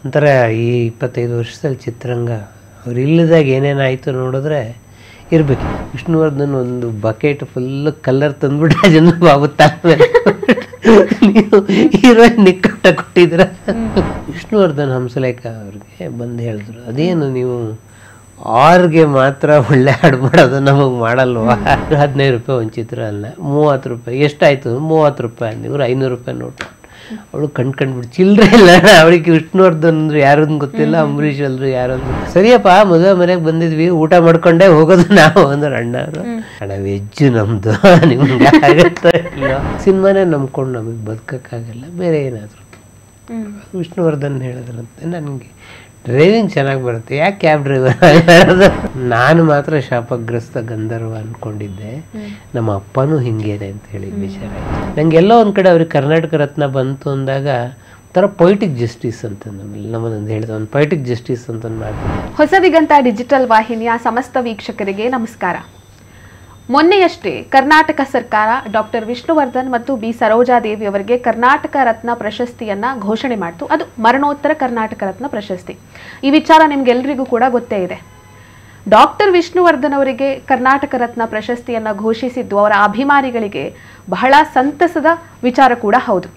ಒಂಥರ ಈ 25 ವರ್ಷದಲ್ಲಿ ಚಿತ್ರರಂಗ ಅವ್ರು ಇಲ್ಲದಾಗ ಏನೇನಾಯಿತು ನೋಡಿದ್ರೆ ಇರಬೇಕು. ವಿಷ್ಣುವರ್ಧನ್ ಒಂದು ಬಕೆಟ್ ಫುಲ್ ಕಲ್ಲರ್ ತಂದ್ಬಿಟ್ಟು ಅದನ್ನು ಬಾಬುತ್ತಾ ನೀವು ಹೀರೋಯಿನ್ ನಿಕ್ಕಟ್ಟ ಕೊಟ್ಟಿದ್ರ. ವಿಷ್ಣುವರ್ಧನ್ ಹಂಸಲೇಖ ಅವ್ರಿಗೆ ಬಂದು ಹೇಳಿದ್ರು, ಅದೇನು ನೀವು ಆರ್ಗೆ ಮಾತ್ರ ಒಳ್ಳೆ ಹಾಡು ಮಾಡೋದು, ನಮಗೆ ಮಾಡಲ್ವಾ? 15 ರೂಪಾಯಿ ಒಂದು ಚಿತ್ರ ಅಲ್ಲ, 30 ರೂಪಾಯಿ ಎಷ್ಟಾಯ್ತು? 30 ರೂಪಾಯಿ ಅಂದು ಇವ್ರು 500 ರೂಪಾಯಿ ನೋಟ್. ಅವಳು ಕಂಡ್ಬಿಟ್ಟು ಚಿಲ್ಲರೆ ಇಲ್ಲ, ಅವಳಿಗೆ ವಿಷ್ಣುವರ್ಧನ್ ಅಂದ್ರೆ ಯಾರನ್ನು ಗೊತ್ತಿಲ್ಲ, ಅಂಬರೀಷ್ ಅಲ್ರು ಯಾರಂದ್ರು. ಸರಿಯಪ್ಪ, ಮದುವೆ ಮನೆಗೆ ಬಂದಿದ್ವಿ, ಊಟ ಮಾಡ್ಕೊಂಡೇ ಹೋಗೋದು ನಾವು ಅಂದ್ರೆ ಅಣ್ಣವರು. ಅಣ್ಣ ವೆಜ್ಜು ನಮ್ದು, ನಿಮ್ಗೆ ಆಗತ್ತ ಇಲ್ಲ, ಸಿನಿಮಾನೇ ನಂಬ್ಕೊಂಡು ನಮಗೆ ಬದುಕಕ್ಕಾಗಲ್ಲ, ಬೇರೆ ಏನಾದ್ರು. ವಿಷ್ಣುವರ್ಧನ್ ಹೇಳಿದ್ರಂತೆ, ನನಗೆ ಡ್ರೈವಿಂಗ್ ಚೆನ್ನಾಗಿ ಬರುತ್ತೆ, ಯಾಕೆ ಕ್ಯಾಬ್ ಡ್ರೈವರ್ ಹೇಳೋದು? ನಾನು ಮಾತ್ರ ಶಾಪಗ್ರಸ್ತ ಗಂಧರ್ವ ಅಂದ್ಕೊಂಡಿದ್ದೆ, ನಮ್ಮ ಅಪ್ಪನೂ ಹಿಂಗೇನೆ ಅಂತ ಹೇಳಿ ವಿಚಾರ ಆಯಿತು. ನನಗೆಲ್ಲೋ ಒಂದು ಕಡೆ ಅವ್ರಿಗೆ ಕರ್ನಾಟಕ ರತ್ನ ಬಂತು ಅಂದಾಗ ಒಂಥರ ಪೊಯಿಟಿಕ್ ಜಸ್ಟಿಸ್ ಅಂತ ನಮ್ಮದೊಂದು ಹೇಳಿದ, ಒಂದು ಪೊಯಿಟಿಕ್ ಜಸ್ಟಿಸ್ ಅಂತ ಮಾಡ್ತೀನಿ. ಹೊಸ ದಿಗಂತ ಡಿಜಿಟಲ್ ವಾಹಿನಿಯ ಸಮಸ್ತ ವೀಕ್ಷಕರಿಗೆ ನಮಸ್ಕಾರ. ಮೊನ್ನೆಯಷ್ಟೇ ಕರ್ನಾಟಕ ಸರ್ಕಾರ ಡಾಕ್ಟರ್ ವಿಷ್ಣುವರ್ಧನ್ ಮತ್ತು ಬಿ ಸರೋಜಾದೇವಿ ಅವರಿಗೆ ಕರ್ನಾಟಕ ರತ್ನ ಪ್ರಶಸ್ತಿಯನ್ನ ಘೋಷಣೆ ಮಾಡಿತು. ಅದು ಮರಣೋತ್ತರ ಕರ್ನಾಟಕ ರತ್ನ ಪ್ರಶಸ್ತಿ. ಈ ವಿಚಾರ ನಿಮ್ಗೆಲ್ರಿಗೂ ಕೂಡ ಗೊತ್ತೇ ಇದೆ. ಡಾಕ್ಟರ್ ವಿಷ್ಣುವರ್ಧನ್ ಅವರಿಗೆ ಕರ್ನಾಟಕ ರತ್ನ ಪ್ರಶಸ್ತಿಯನ್ನ ಘೋಷಿಸಿದ್ದು ಅವರ ಅಭಿಮಾನಿಗಳಿಗೆ ಬಹಳ ಸಂತಸದ ವಿಚಾರ ಕೂಡ ಹೌದು.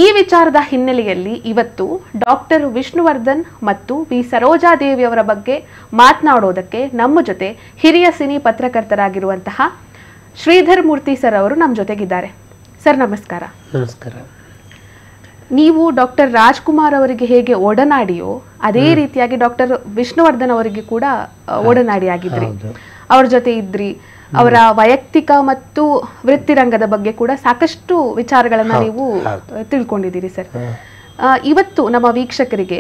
ಈ ವಿಚಾರದ ಹಿನ್ನೆಲೆಯಲ್ಲಿ ಇವತ್ತು ಡಾಕ್ಟರ್ ವಿಷ್ಣುವರ್ಧನ್ ಮತ್ತು ಬಿ ಸರೋಜಾದೇವಿ ಅವರ ಬಗ್ಗೆ ಮಾತನಾಡೋದಕ್ಕೆ ನಮ್ಮ ಜೊತೆ ಹಿರಿಯ ಸಿನಿ ಪತ್ರಕರ್ತರಾಗಿರುವಂತಹ ಶ್ರೀಧರ್ ಮೂರ್ತಿ ಸರ್ ಅವರು ನಮ್ಮ ಜೊತೆಗಿದ್ದಾರೆ. ಸರ್ ನಮಸ್ಕಾರ. ನಮಸ್ಕಾರ. ನೀವು ಡಾಕ್ಟರ್ ರಾಜ್ಕುಮಾರ್ ಅವರಿಗೆ ಹೇಗೆ ಒಡನಾಡಿಯೋ ಅದೇ ರೀತಿಯಾಗಿ ಡಾಕ್ಟರ್ ವಿಷ್ಣುವರ್ಧನ್ ಅವರಿಗೆ ಕೂಡ ಒಡನಾಡಿಯಾಗಿದ್ರಿ, ಅವ್ರ ಜೊತೆ ಇದ್ರಿ. ಅವರ ವೈಯಕ್ತಿಕ ಮತ್ತು ವೃತ್ತಿರಂಗದ ಬಗ್ಗೆ ಕೂಡ ಸಾಕಷ್ಟು ವಿಚಾರಗಳನ್ನ ನೀವು ತಿಳ್ಕೊಂಡಿದ್ದೀರಿ ಸರ್. ಇವತ್ತು ನಮ್ಮ ವೀಕ್ಷಕರಿಗೆ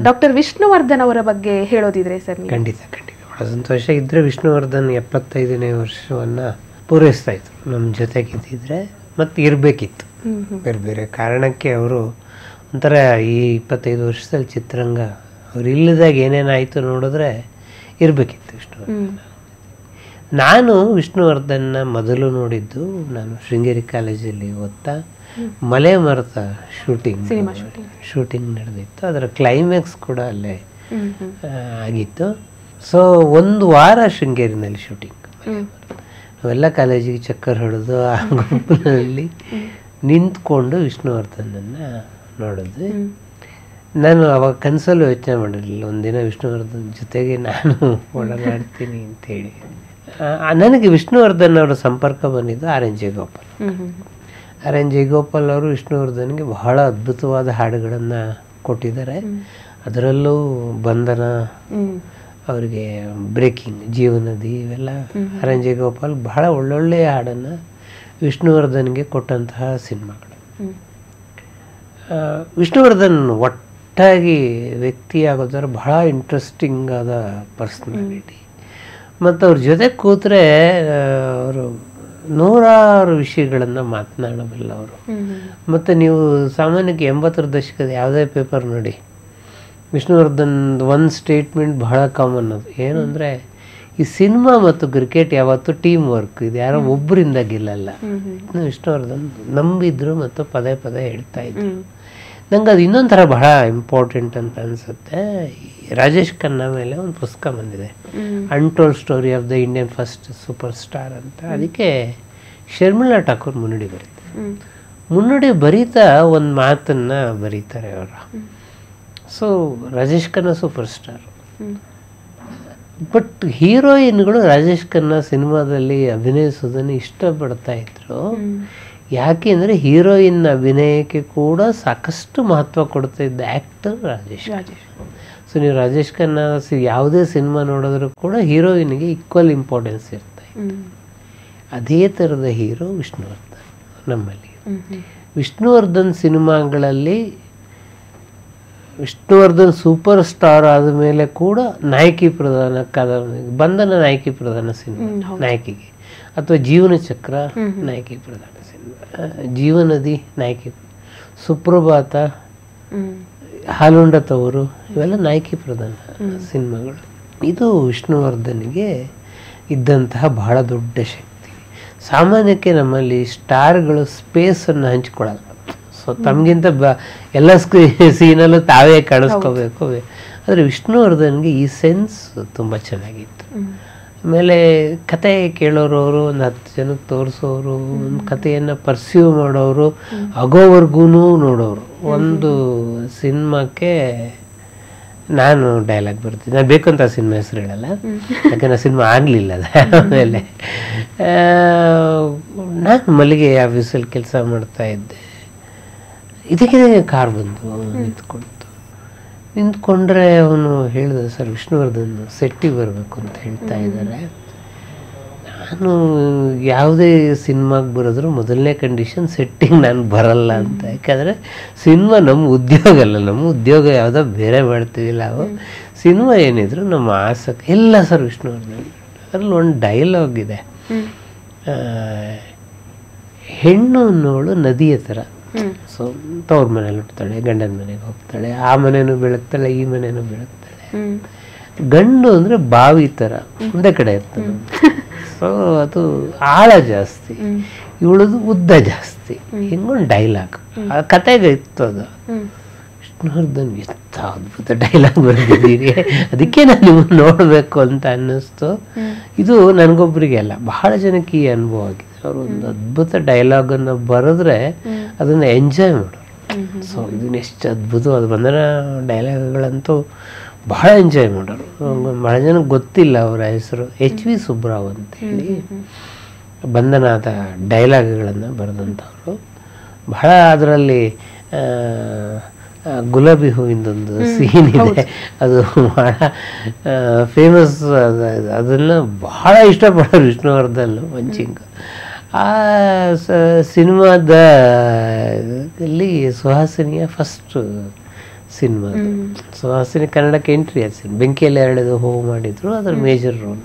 ಡಾಕ್ಟರ್ ವಿಷ್ಣುವರ್ಧನ್ ಅವರ ಬಗ್ಗೆ ಹೇಳೋದಿದ್ರೆ ಸರ್? ಖಂಡಿತ ಬಹಳ ಸಂತೋಷ. ಇದ್ರೆ ವಿಷ್ಣುವರ್ಧನ್ 75ನೇ ವರ್ಷವನ್ನ ಪೂರೈಸ್ತಾ ಇದ್ರು, ನಮ್ಮ ಜೊತೆಗಿದ್ದಿದ್ರೆ ಮತ್ತೆ ಇರಬೇಕಿತ್ತು. ಬೇರೆ ಬೇರೆ ಕಾರಣಕ್ಕೆ ಅವರು ಒಂಥರ ಈ 25 ವರ್ಷದಲ್ಲಿ ಚಿತ್ರರಂಗ ಅವ್ರು ಇಲ್ಲದಾಗ ಏನೇನಾಯಿತು ನೋಡಿದ್ರೆ ಇರಬೇಕಿತ್ತು ವಿಷ್ಣುವರ್ಧನ್. ನಾನು ವಿಷ್ಣುವರ್ಧನ್ನ ಮೊದಲು ನೋಡಿದ್ದು ನಾನು ಶೃಂಗೇರಿ ಕಾಲೇಜಲ್ಲಿ ಓದ್ತಾ ಮಲೆ ಮರದ ಶೂಟಿಂಗ್ ನಡೆದಿತ್ತು. ಅದರ ಕ್ಲೈಮ್ಯಾಕ್ಸ್ ಕೂಡ ಅಲ್ಲೇ ಆಗಿತ್ತು. ಸೊ ಒಂದು ವಾರ ಶೃಂಗೇರಿನಲ್ಲಿ ಶೂಟಿಂಗ್. ನಾವೆಲ್ಲ ಕಾಲೇಜಿಗೆ ಚಕ್ಕರ್ ಹೊಡೆದು ಆ ಗುಂಪಿನಲ್ಲಿ ನಿಂತ್ಕೊಂಡು ವಿಷ್ಣುವರ್ಧನನ್ನು ನೋಡಿದ್ವಿ. ನಾನು ಅವಾಗ ಕನಸಲ್ಲೂ ಯೋಚನೆ ಮಾಡಿರಲಿಲ್ಲ ಒಂದಿನ ವಿಷ್ಣುವರ್ಧನ್ ಜೊತೆಗೆ ನಾನು ಒಡನಾಡ್ತೀನಿ ಅಂತೇಳಿ. ನನಗೆ ವಿಷ್ಣುವರ್ಧನ್ ಅವರ ಸಂಪರ್ಕ ಬಂದಿದ್ದು ಆರ್ ಎನ್ ಜಯಗೋಪಾಲ್ ಅವರು ವಿಷ್ಣುವರ್ಧನ್ಗೆ ಬಹಳ ಅದ್ಭುತವಾದ ಹಾಡುಗಳನ್ನು ಕೊಟ್ಟಿದ್ದಾರೆ. ಅದರಲ್ಲೂ ಬಂಧನ, ಅವರಿಗೆ ಬ್ರೇಕಿಂಗ್, ಜೀವನದಿ, ಇವೆಲ್ಲ ಆರ್ ಎನ್ ಜಯಗೋಪಾಲ್ ಬಹಳ ಒಳ್ಳೊಳ್ಳೆಯ ಹಾಡನ್ನು ವಿಷ್ಣುವರ್ಧನ್ಗೆ ಕೊಟ್ಟಂತಹ ಸಿನಿಮಾಗಳು. ವಿಷ್ಣುವರ್ಧನ್ ಒಟ್ಟಾಗಿ ವ್ಯಕ್ತಿ ಆಗೋದ್ರ ಬಹಳ ಇಂಟ್ರೆಸ್ಟಿಂಗ್ ಆದ ಪರ್ಸ್ನಾಲಿಟಿ. ಮತ್ತು ಅವ್ರ ಜೊತೆ ಕೂತ್ರೆ ಅವರು ನೂರಾರು ವಿಷಯಗಳನ್ನು ಮಾತನಾಡಬಲ್ಲ ಅವರು. ಮತ್ತು ನೀವು ಸಾಮಾನ್ಯಕ್ಕೆ 80ರ ದಶಕದ ಯಾವುದೇ ಪೇಪರ್ ನೋಡಿ, ವಿಷ್ಣುವರ್ಧನ್ ಒಂದು ಸ್ಟೇಟ್ಮೆಂಟ್ ಬಹಳ ಕಾಮನ್. ಅದು ಏನು ಅಂದರೆ, ಈ ಸಿನಿಮಾ ಮತ್ತು ಕ್ರಿಕೆಟ್ ಯಾವತ್ತೂ ಟೀಮ್ ವರ್ಕ್, ಇದು ಯಾರೋ ಒಬ್ಬರಿಂದ ಗೆಲ್ಲಲ್ಲ. ವಿಷ್ಣುವರ್ಧನ್ ನಂಬಿದ್ರು ಮತ್ತು ಪದೇ ಪದೇ ಹೇಳ್ತಾ ಇದ್ರು. ನಂಗೆ ಅದು ಇನ್ನೊಂದು ಥರ ಬಹಳ ಇಂಪಾರ್ಟೆಂಟ್ ಅಂತ ಅನಿಸುತ್ತೆ. ರಾಜೇಶ್ ಖನ್ನಾ ಮೇಲೆ ಒಂದು ಪುಸ್ತಕ ಬಂದಿದೆ, untold story of the Indian first super star ಅಂತ. ಅದಕ್ಕೆ ಶರ್ಮಿಳಾ ಠಾಕೂರ್ ಮುನ್ನುಡಿ ಬರೀತಾರೆ. ಮುನ್ನುಡಿ ಬರೀತಾ ಒಂದು ಮಾತನ್ನು ಬರೀತಾರೆ ಅವರು. So Rajesh Khanna super star, but ಹೀರೋಯಿನ್ಗಳು ರಾಜೇಶ್ ಖನ್ನಾ ಸಿನಿಮಾದಲ್ಲಿ ಅಭಿನಯಿಸೋದನ್ನು ಇಷ್ಟಪಡ್ತಾ ಇದ್ರು. ಯಾಕೆ ಅಂದರೆ ಹೀರೋಯಿನ್ ಅಭಿನಯಕ್ಕೆ ಕೂಡ ಸಾಕಷ್ಟು ಮಹತ್ವ ಕೊಡ್ತಾ ಇದ್ದ ಆ್ಯಕ್ಟರ್ ರಾಜೇಶ್. ಸೊ ನೀವು ರಾಜೇಶ್ ಖನ್ನಾ ಯಾವುದೇ ಸಿನಿಮಾ ನೋಡಿದ್ರೂ ಕೂಡ ಹೀರೋಯಿನ್ಗೆ ಈಕ್ವಲ್ ಇಂಪಾರ್ಟೆನ್ಸ್ ಇರ್ತಾ ಇತ್ತು. ಅದೇ ಥರದ ಹೀರೋ ವಿಷ್ಣುವರ್ಧನ್ ನಮ್ಮಲ್ಲಿ. ವಿಷ್ಣುವರ್ಧನ್ ಸಿನಿಮಾಗಳಲ್ಲಿ ವಿಷ್ಣುವರ್ಧನ್ ಸೂಪರ್ ಸ್ಟಾರ್ ಆದಮೇಲೆ ಕೂಡ ನಾಯಕಿ ಪ್ರಧಾನ ಬಂಧನ ನಾಯಕಿ ಪ್ರಧಾನ ಸಿನಿಮಾ ನಾಯಕಿಗೆ, ಅಥವಾ ಜೀವನ ಚಕ್ರ ನಾಯಕಿ ಪ್ರಧಾನ ಸಿನಿಮಾ, ಜೀವನದಿ ನಾಯಕಿ, ಸುಪ್ರಭಾತ, ಹಾಲುಂಡ ತವರು, ಇವೆಲ್ಲ ನಾಯಕಿ ಪ್ರಧಾನ ಸಿನಿಮಾಗಳು. ಇದು ವಿಷ್ಣುವರ್ಧನ್ಗೆ ಇದ್ದಂತಹ ಬಹಳ ದೊಡ್ಡ ಶಕ್ತಿ. ಸಾಮಾನ್ಯಕ್ಕೆ ನಮ್ಮಲ್ಲಿ ಸ್ಟಾರ್ಗಳು ಸ್ಪೇಸನ್ನು ಹಂಚಿಕೊಳ್ಳಲ್ಲ. ಸೊ ಸೊ ತಮಗಿಂತ ಎಲ್ಲ ಸೀನಲ್ಲೂ ತಾವೇ ಕಾಣಿಸ್ಕೋಬೇಕು. ಆದರೆ ವಿಷ್ಣುವರ್ಧನ್ಗೆ ಈ ಸೆನ್ಸ್ ತುಂಬ ಚೆನ್ನಾಗಿತ್ತು. ಆಮೇಲೆ ಕತೆ ಕೇಳೋರು ಅವರು, ಒಂದು 10 ಜನಕ್ಕೆ ತೋರಿಸೋರು, ಒಂದು ಕಥೆಯನ್ನು ಪರ್ಸ್ಯೂ ಮಾಡೋರು, ಆಗೋವರೆಗೂ ನೋಡೋರು. ಒಂದು ಸಿನಿಮಾಕ್ಕೆ ನಾನು ಡೈಲಾಗ್ ಬರ್ತೀನಿ, ನಾನು ಬೇಕು ಅಂತ ಸಿನಿಮಾ ಹೆಸರು ಹೇಳಲ್ಲ, ಯಾಕಂದ್ರೆ ಆ ಸಿನಿಮಾ ಆಗಲಿಲ್ಲ. ಆಮೇಲೆ ನಾನು ಮಲ್ಲಿಗೆ ಆಫೀಸಲ್ಲಿ ಕೆಲಸ ಮಾಡ್ತಾ ಇದ್ದೆ. ಇದಕ್ಕೆ ಕಾರ್ ಬಂದು ನಿಂತ್ಕೊಂಡ್ರೆ ಅವನು ಹೇಳಿದ, ಸರ್ ವಿಷ್ಣುವರ್ಧನ್ ಸೆಟ್ಟಿಗೆ ಬರಬೇಕು ಅಂತ ಹೇಳ್ತಾ ಇದ್ದಾರೆ. ನಾನು ಯಾವುದೇ ಸಿನಿಮಾಗೆ ಬರೋದ್ರು ಮೊದಲನೇ ಕಂಡೀಷನ್ ಸೆಟ್ಟಿಗೆ ನಾನು ಬರಲ್ಲ ಅಂತ. ಯಾಕಂದರೆ ಸಿನಿಮಾ ನಮ್ಮ ಉದ್ಯೋಗ ಅಲ್ಲ, ನಮ್ಮ ಉದ್ಯೋಗ ಯಾವುದೋ ಬೇರೆ ಮಾಡ್ತೀವಿ ನಾವು. ಸಿನಿಮಾ ಏನಿದ್ರು ನಮ್ಮ ಆಸಕ್ತಿ ಎಲ್ಲ ಸರ್ ವಿಷ್ಣುವರ್ಧನ್. ಅದರಲ್ಲಿ ಒಂದು ಡೈಲಾಗ್ ಇದೆ, ಹೆಣ್ಣು ಅನ್ನೋಳು ನದಿಯ ಥರ. ಸೊ ತವ್ರ ಮನೇಲಿ ಹುಡ್ತಾಳೆ, ಗಂಡನ ಮನೆಗೆ ಹೋಗ್ತಾಳೆ, ಆ ಮನೇನೂ ಬೆಳಗ್ತಾಳೆ, ಈ ಮನೇನೂ ಬೆಳಗ್ತಾಳೆ. ಗಂಡು ಅಂದರೆ ಬಾವಿ ಥರ ಒಂದೇ ಕಡೆ ಇರ್ತಾನೆ. ಸೊ ಅದು ಆಳ ಜಾಸ್ತಿ, ಇವಳದು ಉದ್ದ ಜಾಸ್ತಿ. ಹಿಂಗೊಂದು ಡೈಲಾಗ್ ಆ ಕತೆಗೆ ಇತ್ತು. ಅದು ವಿಷ್ಣುವರ್ಧನ್ ಎಂಥ ಅದ್ಭುತ ಡೈಲಾಗ್ ಬರೆದಿದ್ದೀರಿ, ಅದಕ್ಕೆ ನಾನು ನಿಮ್ಮನ್ನು ನೋಡಬೇಕು ಅಂತ ಅನ್ನಿಸ್ತು. ಇದು ನನಗೊಬ್ಬರಿಗೆ ಅಲ್ಲ, ಬಹಳ ಜನಕ್ಕೆ ಈ ಅನುಭವ ಆಗಿದೆ. ಅವರು ಒಂದು ಅದ್ಭುತ ಡೈಲಾಗನ್ನು ಬರೆದ್ರೆ ಅದನ್ನು ಎಂಜಾಯ್ ಮಾಡೋರು. ಸೊ ಇದನ್ನ ಎಷ್ಟು ಅದ್ಭುತವಾದ ಬಂದನ ಡೈಲಾಗ್ಗಳಂತೂ ಬಹಳ ಎಂಜಾಯ್ ಮಾಡೋರು. ಬಹಳ ಜನಕ್ಕೆ ಗೊತ್ತಿಲ್ಲ ಅವರ ಹೆಸರು, HV ಸುಬ್ರಾವ್ ಅಂತೇಳಿ ಬಂಧನದ ಡೈಲಾಗ್ಗಳನ್ನು ಬರೆದಂಥವ್ರು. ಬಹಳ ಅದರಲ್ಲಿ ಗುಲಾಬಿ ಹೂವಿಂದೊಂದು ಸೀನ್ ಇದೆ, ಅದು ಬಹಳ ಫೇಮಸ್. ಅದನ್ನು ಬಹಳ ಇಷ್ಟಪಡೋರು ವಿಷ್ಣುವರ್ಧನ್ ಮಂಚಿಂಗ್. ಆ ಸಿನಿಮಾದ ಅಲ್ಲಿ ಸುಹಾಸಿನಿಯ ಫಸ್ಟ್ ಸಿನಿಮಾ. ಸುಹಾಸಿನಿ ಕನ್ನಡಕ್ಕೆ ಎಂಟ್ರಿ ಆದ ಸಿನಿಮಾ. ಬೆಂಕಿಯಲ್ಲಿ ಅರಳಿದ ಹೂವು ಮಾಡಿದ್ರು, ಅದರ major role.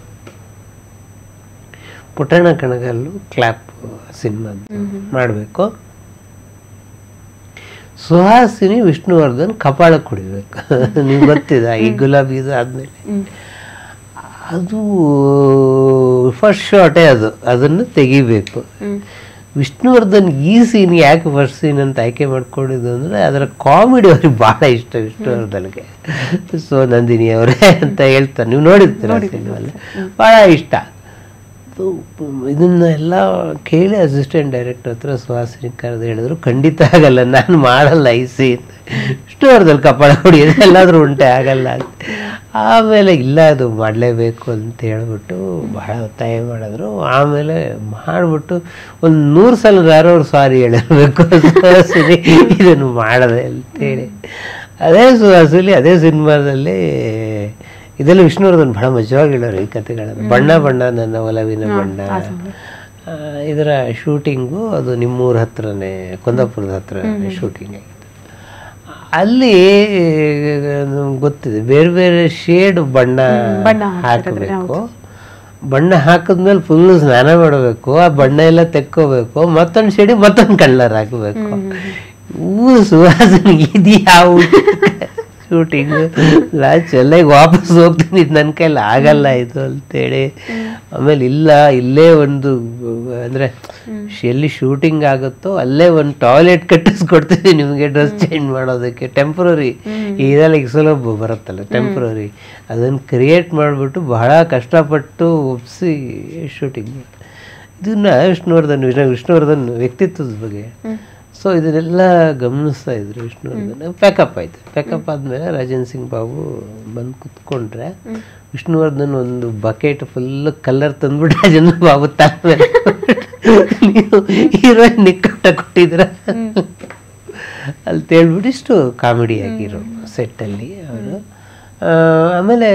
Puttanna Kanagal clap cinema ಮಾಡಬೇಕು. ಸುಹಾಸಿನಿ ವಿಷ್ಣುವರ್ಧನ್ ಕಪಾಳಕ್ಕೆ ಕುಡಿಬೇಕು. ನಿಮ್ಗೆ ಗೊತ್ತಿದೆ ಈ ಗುಲಾಬಿದು ಆದಮೇಲೆ ಅದು ಫಸ್ಟ್ ಶಾಟೇ ಅದು, ಅದನ್ನು ತೆಗಿಬೇಕು. ವಿಷ್ಣುವರ್ಧನ್ ಈ ಸೀನ್ ಯಾಕೆ ಫಸ್ಟ್ ಸೀನ್ ಅಂತ ಆಯ್ಕೆ ಮಾಡ್ಕೊಂಡಿದ್ದು ಅಂದರೆ ಅದರ ಕಾಮಿಡಿ ಅವ್ರಿಗೆ ಭಾಳ ಇಷ್ಟ ವಿಷ್ಣುವರ್ಧನ್ಗೆ. ಸೊ ನಂದಿನಿ ಅವರೇ ಅಂತ ಹೇಳ್ತಾರೆ, ನೀವು ನೋಡಿರ್ತೀರ ಸಿನಿಮಲ್ಲಿ, ಭಾಳ ಇಷ್ಟ. ಇದನ್ನೆಲ್ಲ ಕೇಳಿ ಅಸಿಸ್ಟೆಂಟ್ ಡೈರೆಕ್ಟರ್ ಹತ್ರ ಸುಹಾಸಿನಿ ಕರೆದು ಹೇಳಿದ್ರು, ಖಂಡಿತ ಆಗಲ್ಲ, ನಾನು ಮಾಡಲ್ಲ ಈ ಸೀನ್, ವಿಷ್ಣುವರ್ಧನ್ ಕಪಾಳ ಹೊಡಿಯೋದು ಎಲ್ಲಾದರೂ ಉಂಟೆ ಆಗಲ್ಲ ಅಂತ. ಆಮೇಲೆ ಇಲ್ಲ ಅದು ಮಾಡಲೇಬೇಕು ಅಂತ ಹೇಳ್ಬಿಟ್ಟು ಬಹಳ ಒತ್ತಾಯ ಮಾಡಿದ್ರು. ಆಮೇಲೆ ಮಾಡಿಬಿಟ್ಟು ಒಂದು 100 ಸಲ ಯಾರವ್ರು ಸಾರಿ ಹೇಳಿರ್ಬೇಕು, ಸುಹಾಸಿನಿ ಇದನ್ನು ಮಾಡದೆ ಅಂತೇಳಿ. ಅದೇ ಸುಹಾಸಿನಿ ಅದೇ ಸಿನಿಮಾದಲ್ಲಿ ಇದೆಲ್ಲ ವಿಷ್ಣುವರ್ಧನ್ ಬಹಳ ಮಜವಾಗಿ ಹೇಳೋರು ಈ ಕಥೆಗಳನ್ನು. ಬಣ್ಣ ಬಣ್ಣ ನನ್ನ ಒಲವಿನ ಬಣ್ಣ, ಇದರ ಶೂಟಿಂಗು ಅದು ನಿಮ್ಮೂರ ಹತ್ರನೇ, ಕುಂದಾಪುರದ ಹತ್ರ ಶೂಟಿಂಗ್ ಆಗಿತ್ತು. ಅಲ್ಲಿ ಗೊತ್ತಿದೆ ಬೇರೆ ಬೇರೆ ಶೇಡ್ ಬಣ್ಣ ಹಾಕಬೇಕು. ಬಣ್ಣ ಹಾಕಿದ್ಮೇಲೆ ಫುಲ್ ಸ್ನಾನ ಮಾಡಬೇಕು, ಆ ಬಣ್ಣ ಎಲ್ಲ ತೆಕ್ಕೋಬೇಕು, ಮತ್ತೊಂದು ಶೇಡಿಗೆ ಮತ್ತೊಂದು ಕಲರ್ ಹಾಕಬೇಕು. ಸುಹಾಸಿನಿ ಇದು ಯಾವ ಶೂಟಿಂಗು ಚೆಲ್ಲಾಗಿ ವಾಪಸ್ ಹೋಗ್ತೀನಿ, ಇದು ನನ್ನ ಕೈಲಿ ಆಗಲ್ಲ ಇದು ಅಂತೇಳಿ. ಆಮೇಲೆ ಇಲ್ಲ ಇಲ್ಲೇ ಒಂದು ಅಂದರೆ ಎಲ್ಲಿ ಶೂಟಿಂಗ್ ಆಗುತ್ತೋ ಅಲ್ಲೇ ಒಂದು ಟಾಯ್ಲೆಟ್ ಕಟ್ಟಿಸ್ಕೊಡ್ತೀವಿ ನಿಮಗೆ ಡ್ರೆಸ್ ಚೇಂಜ್ ಮಾಡೋದಕ್ಕೆ, ಟೆಂಪ್ರರಿ. ಇದೆಲ್ಲ ಈಗ ಸುಲಭ ಬರುತ್ತಲ್ಲ ಟೆಂಪ್ರರಿ, ಅದನ್ನು ಕ್ರಿಯೇಟ್ ಮಾಡಿಬಿಟ್ಟು ಬಹಳ ಕಷ್ಟಪಟ್ಟು ಒಪ್ಪಿಸಿ ಶೂಟಿಂಗ್. ಇದನ್ನು ವಿಷ್ಣುವರ್ಧನ್ ವ್ಯಕ್ತಿತ್ವದ ಬಗ್ಗೆ. ಸೊ ಇದನ್ನೆಲ್ಲ ಗಮನಿಸ್ತಾ ಇದ್ರು ವಿಷ್ಣುವರ್ಧನ್. ಪ್ಯಾಕಪ್ ಆಯಿತು. ಪ್ಯಾಕಪ್ ಆದಮೇಲೆ ರಾಜನ್ ಸಿಂಗ್ ಬಾಬು ಬಂದು ಕುತ್ಕೊಂಡ್ರೆ ವಿಷ್ಣುವರ್ಧನ್ ಒಂದು ಬಕೆಟ್ ಫುಲ್ ಕಲರ್ ತಂದ್ಬಿಟ್ಟು ರಾಜನ್ ಬಾಬು ತಲೆ ನೀವು ಹೀರೋಯಿನ್ ನಿಕ್ಕಟ್ಟ ಕೊಟ್ಟಿದ್ರ ಅಲ್ಲಿ ತೇಳ್ಬಿಟ್ಟು ಇಷ್ಟು ಕಾಮಿಡಿ ಆಗಿರೋ ಸೆಟ್ಟಲ್ಲಿ ಅವರು. ಆಮೇಲೆ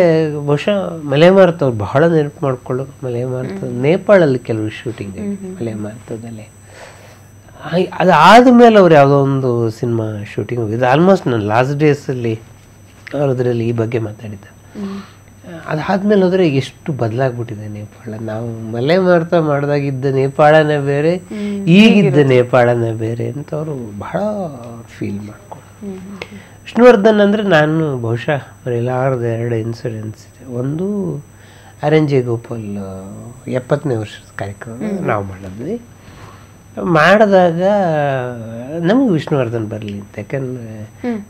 ಬಹುಶಃ ಮಲೆಮಾರುತವ್ರು ಬಹಳ ನೆನಪು ಮಾಡ್ಕೊಳ್ಳೋರು. ಮಲೆಮಾರುತ ನೇಪಾಳಲ್ಲಿ ಕೆಲವು ಶೂಟಿಂಗ್ ಆಗಿದೆ ಮಲೆಮಾರುತದಲ್ಲಿ. ಅದಾದಮೇಲೆ ಅವ್ರು ಯಾವುದೋ ಒಂದು ಸಿನಿಮಾ ಶೂಟಿಂಗ್ ಹೋಗಿದ್ದು. ಆಲ್ಮೋಸ್ಟ್ ನಾನು ಲಾಸ್ಟ್ ಡೇಸಲ್ಲಿ ಅದರಲ್ಲಿ ಈ ಬಗ್ಗೆ ಮಾತಾಡಿದ್ದೆ. ಅದಾದಮೇಲೆ ಹೋದರೆ ಎಷ್ಟು ಬದಲಾಗ್ಬಿಟ್ಟಿದೆ ನೇಪಾಳ. ನಾವು ಮಲೆಮಾರುತ ಮಾಡಿದಾಗಿದ್ದ ನೇಪಾಳನೇ ಬೇರೆ, ಈಗಿದ್ದ ನೇಪಾಳನೇ ಬೇರೆ ಅಂತ ಅವರು ಬಹಳ ಫೀಲ್ ಮಾಡ್ಕೊಂಡು. ವಿಷ್ಣುವರ್ಧನ್ ಅಂದರೆ ನಾನು ಬಹುಶಃ ಮರೆಯಲಾರದ 2 ಇನ್ಸಿಡೆನ್ಸ್ ಇದೆ. ಒಂದು RNJ ಗೋಪಾಲ್ 70ನೇ ವರ್ಷದ ಕಾರ್ಯಕ್ರಮ ನಾವು ಮಾಡಿದ್ವಿ. ಮಾಡಿದಾಗ ನಮಗೆ ವಿಷ್ಣುವರ್ಧನ್ ಬರಲಿ ಅಂತ, ಯಾಕಂದರೆ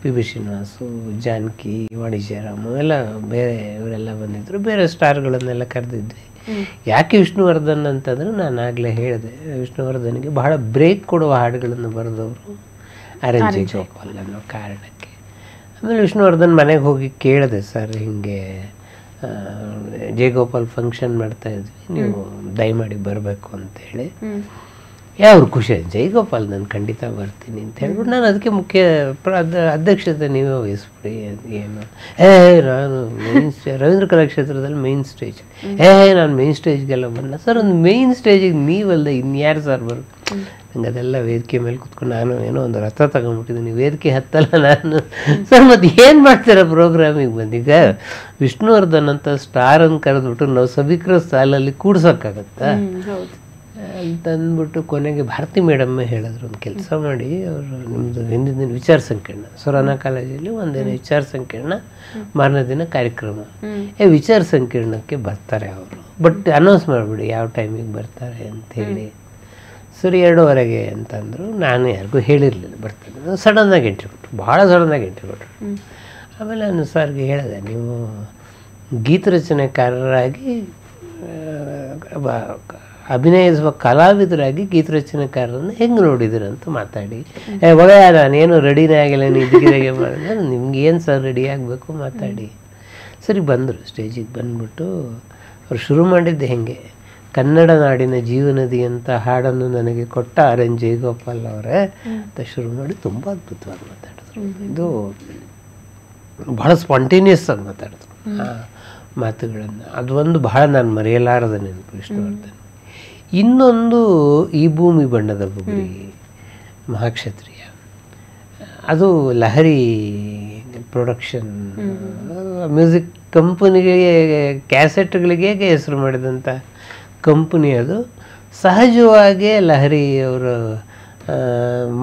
ಪಿ ಬಿ ಶ್ರೀನಿವಾಸು, ಜಾನಕಿ, ವಾಣಿ ಜಯರಾಮು ಎಲ್ಲ ಬೇರೆ ಇವರೆಲ್ಲ ಬಂದಿದ್ದರು, ಬೇರೆ ಸ್ಟಾರ್ಗಳನ್ನೆಲ್ಲ ಕರೆದಿದ್ವಿ. ಯಾಕೆ ವಿಷ್ಣುವರ್ಧನ್ ಅಂತಂದರೆ ನಾನು ಆಗಲೇ ಹೇಳಿದೆ, ವಿಷ್ಣುವರ್ಧನ್ಗೆ ಬಹಳ ಬ್ರೇಕ್ ಕೊಡುವ ಹಾಡುಗಳನ್ನು ಬರೆದವರು ಆರ್ ಎನ್ ಜಯಗೋಪಾಲ್ ಅನ್ನೋ ಕಾರಣಕ್ಕೆ. ಆಮೇಲೆ ವಿಷ್ಣುವರ್ಧನ್ ಮನೆಗೆ ಹೋಗಿ ಕೇಳಿದೆ, ಸರ್ ಹಿಂಗೆ ಜಯಗೋಪಾಲ್ ಫಂಕ್ಷನ್ ಮಾಡ್ತಾಯಿದ್ವಿ, ನೀವು ದಯಮಾಡಿ ಬರಬೇಕು ಅಂತೇಳಿ. ಅವ್ರು ಖುಷಿ ಆಯ್ತು, ಜಯಗೋಪಾಲ್ ನಾನು ಖಂಡಿತ ಬರ್ತೀನಿ ಅಂತ ಹೇಳ್ಬಿಟ್ಟು ನಾನು ಅದಕ್ಕೆ ಮುಖ್ಯ ಅಧ್ಯಕ್ಷತೆ ನೀವೇ ವಹಿಸ್ಬಿಡಿ. ಏನು ನಾನು ಮೇನ್ ರವೀಂದ್ರ ಕಲಾಕ್ಷೇತ್ರದಲ್ಲಿ ಮೇನ್ ಸ್ಟೇಜ್, ನಾನು ಮೇನ್ ಸ್ಟೇಜ್ಗೆಲ್ಲ ಬಂದ ಸರ್, ಒಂದು ಮೇನ್ ಸ್ಟೇಜಿಗೆ ನೀವಲ್ಲದೆ ಇನ್ಯಾರು ಸರ್ ಬರು, ನಂಗೆ ಅದೆಲ್ಲ ವೇದಿಕೆ ಮೇಲೆ ಕುತ್ಕೊಂಡು ನಾನು ಏನೋ ಒಂದು ರಥ ತಗೊಂಡ್ಬಿಟ್ಟಿದ್ದೀನಿ, ವೇದಿಕೆ ಹತ್ತಲ್ಲ ನಾನು. ಸರ್ ಮತ್ತು ಏನು ಮಾಡ್ತೀರ ಪ್ರೋಗ್ರಾಮಿಗೆ ಬಂದೀಗ ವಿಷ್ಣುವರ್ಧನ್ ಅಂತ ಸ್ಟಾರನ್ನು ಕರೆದ್ಬಿಟ್ಟು ನಾವು ಸಭಿಕರ ಸಾಲಲ್ಲಿ ಕೂಡ್ಸೋಕ್ಕಾಗತ್ತಾ ಅಂತಂದ್ಬಿಟ್ಟು ಕೊನೆಗೆ ಭಾರತಿ ಮೇಡಮ್ಮೇ ಹೇಳಿದ್ರು, ಒಂದು ಕೆಲಸ ಮಾಡಿ, ಅವರು ನಿಮ್ಮದು ಹಿಂದಿನ ದಿನ ವಿಚಾರ ಸಂಕಿರಣ, ಸೊರಾನ ಕಾಲೇಜಲ್ಲಿ ಒಂದಿನ ವಿಚಾರ ಸಂಕಿರಣ, ಮಾರನೇ ದಿನ ಕಾರ್ಯಕ್ರಮ, ವಿಚಾರ ಸಂಕಿರಣಕ್ಕೆ ಬರ್ತಾರೆ ಅವರು, ಬಟ್ ಅನೌನ್ಸ್ ಮಾಡಿಬಿಡಿ ಯಾವ ಟೈಮಿಗೆ ಬರ್ತಾರೆ ಅಂಥೇಳಿ. ಸರಿ 2:15 ಅಂತಂದರು. ನಾನು ಯಾರಿಗೂ ಹೇಳಿರಲಿಲ್ಲ ಬರ್ತೀನಿ, ಸಡನ್ನಾಗಿ ಎಂಟ್ರಿ ಕೊಟ್ಟರು, ಭಾಳ ಸಡನ್ನಾಗಿ ಎಂಟ್ರಿ ಕೊಟ್ಟರು. ಆಮೇಲೆ ನಾನು ಸರ್ಗೆ ಹೇಳಿದೆ, ನೀವು ಗೀತರಚನೆಕಾರರಾಗಿ ಅಭಿನಯಿಸುವ ಕಲಾವಿದರಾಗಿ ಗೀತರಚನೆಕಾರರನ್ನು ಹೆಂಗೆ ನೋಡಿದಿರಂತ ಮಾತಾಡಿ, ಒಳ್ಳೆಯ ನಾನೇನು ರೆಡಿನೇ ಆಗಿಲ್ಲ, ನೀವು ಇದಕ್ಕೆ ಮಾಡಿದ್ರೆ ನಿಮ್ಗೆ ಏನು ಸರ್ ರೆಡಿ ಆಗಬೇಕು ಮಾತಾಡಿ. ಸರಿ ಬಂದರು, ಸ್ಟೇಜಿಗೆ ಬಂದ್ಬಿಟ್ಟು ಅವ್ರು ಶುರು ಮಾಡಿದ್ದೆ ಹೆಂಗೆ, ಕನ್ನಡ ನಾಡಿನ ಜೀವನದಿ ಅಂತ ಹಾಡನ್ನು ನನಗೆ ಕೊಟ್ಟ ಆರ್ ಎನ್ ಜಯಗೋಪಾಲ್ ಅವರೇ ಅಂತ ಶುರು ಮಾಡಿ ತುಂಬ ಅದ್ಭುತವಾಗಿ ಮಾತಾಡಿದ್ರು. ಇದು ಭಾಳ ಸ್ಪಾಂಟೇನಿಯಸ್ ಆಗಿ ಮಾತಾಡಿದ್ರು ಆ ಮಾತುಗಳನ್ನು. ಅದು ಒಂದು ಭಾಳ ನಾನು ಮರೆಯಲಾರದ ನೆನಪು ವಿಷ್ಣುವರ್ಧನ್. ಇನ್ನೊಂದು ಈ ಭೂಮಿ ಬಣ್ಣದ ಬುಗುರಿ ಮಹಾಕ್ಷತ್ರಿಯ, ಅದು ಲಹರಿ ಪ್ರೊಡಕ್ಷನ್ ಮ್ಯೂಸಿಕ್ ಕಂಪನಿಗೆ, ಕ್ಯಾಸೆಟ್ಗಳಿಗೆ ಹೆಸರು ಮಾಡಿದಂಥ ಕಂಪನಿ. ಅದು ಸಹಜವಾಗಿ ಲಹರಿ ಅವರು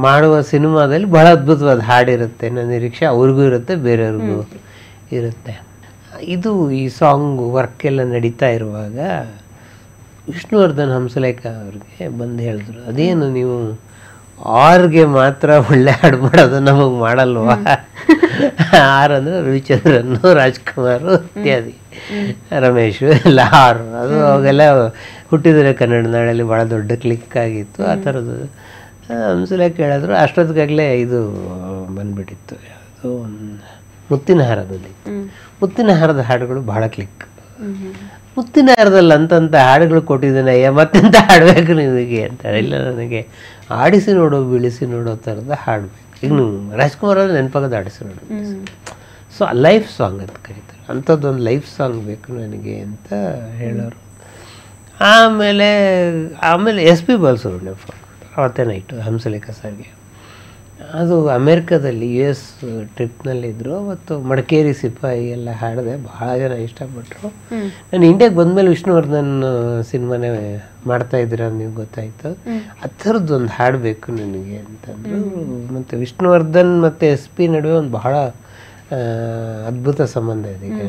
ಮಾಡುವ ಸಿನಿಮಾದಲ್ಲಿ ಬಹಳ ಅದ್ಭುತವಾದ ಹಾಡಿರುತ್ತೆ, ನನ್ನ ನಿರೀಕ್ಷೆ ಅವ್ರಿಗೂ ಇರುತ್ತೆ, ಬೇರೆಯವ್ರಿಗೂ ಇರುತ್ತೆ. ಇದು ಈ ಸಾಂಗ್ ವರ್ಕ್ ಎಲ್ಲ ನಡೀತಾ ಇರುವಾಗ ವಿಷ್ಣುವರ್ಧನ್ ಹಂಸಲೇಖ ಅವ್ರಿಗೆ ಬಂದು ಹೇಳಿದ್ರು, ಅದೇನು ನೀವು ಆರ್ಗೆ ಮಾತ್ರ ಒಳ್ಳೆ ಹಾಡು ಮಾಡೋದು, ನಮಗೆ ಮಾಡಲ್ವಾ? ಆರ್ ಅಂದರೆ ರವಿಚಂದ್ರನ್, ರಾಜ್ಕುಮಾರ್ ಇತ್ಯಾದಿ, ರಮೇಶ್ ಎಲ್ಲ ಆರು. ಅದು ಅವಾಗೆಲ್ಲ ಹುಟ್ಟಿದರೆ ಕನ್ನಡ ನಾಡಲ್ಲಿ ಭಾಳ ದೊಡ್ಡ ಕ್ಲಿಕ್ ಆಗಿತ್ತು ಆ ಥರದ್ದು. ಹಂಸಲೇಖ ಹೇಳಿದ್ರು, ಅಷ್ಟೊತ್ತಿಗಾಗಲೇ ಇದು ಬಂದುಬಿಟ್ಟಿತ್ತು, ಯಾವುದು ಮುತ್ತಿನ ಹಾರ ಬಂದಿತ್ತು. ಮುತ್ತಿನ ಹಾರದ ಹಾಡುಗಳು ಭಾಳ ಕ್ಲಿಕ್. ಮುತ್ತಿನ ಹಾರದಲ್ಲಿ ಅಂತಂಥ ಹಾಡುಗಳು ಕೊಟ್ಟಿದ್ದೇನೆ, ಮತ್ತೆಂತ ಹಾಡಬೇಕು ನಿಮಗೆ ಅಂತ. ಇಲ್ಲ, ನನಗೆ ಆಡಿಸಿ ನೋಡೋ ಬೀಳಿಸಿ ನೋಡೋ ಥರದ ಹಾಡಬೇಕು. ಈಗ ನೀವು ರಾಜ್ಕುಮಾರ್ ಅವ್ರು ನೆನಪಾಗೋದು ಆಡಿಸಿ ನೋಡೋ. ಸೊ ಲೈಫ್ ಸಾಂಗ್ ಅಂತ ಕರೀತಾರೆ, ಅಂಥದ್ದೊಂದು ಲೈಫ್ ಸಾಂಗ್ ಬೇಕು ನನಗೆ ಅಂತ ಹೇಳೋರು. ಆಮೇಲೆ ಎಸ್ ಪಿ ಬಾಲಸುಬ್ರಹ್ಮಣ್ಯಂ ನೆನಪು ಅವತ್ತೇ ನೈಟು ಹಂಸಲೇಖ ಸರ್ಗೆ. ಅದು ಅಮೇರಿಕಾದಲ್ಲಿ US ಟ್ರಿಪ್ನಲ್ಲಿದ್ದರು. ಅವತ್ತು ಮಡಿಕೇರಿ ಸಿಪಾಯಿ ಎಲ್ಲ ಹಾಡಿದೆ, ಭಾಳ ಜನ ಇಷ್ಟಪಟ್ಟರು. ನಾನು ಇಂಡಿಯಾಗೆ ಬಂದಮೇಲೆ ವಿಷ್ಣುವರ್ಧನ್ ಸಿನಿಮಾನೇ ಮಾಡ್ತಾಯಿದ್ದೀರ ನೀವು ಗೊತ್ತಾಯಿತು, ಆ ಥರದ್ದೊಂದು ಹಾಡಬೇಕು ನನಗೆ ಅಂತಂದರು. ಮತ್ತು ವಿಷ್ಣುವರ್ಧನ್ ಮತ್ತು SP ನಡುವೆ ಒಂದು ಬಹಳ ಅದ್ಭುತ ಸಂಬಂಧ ಇದೆ. ಈಗ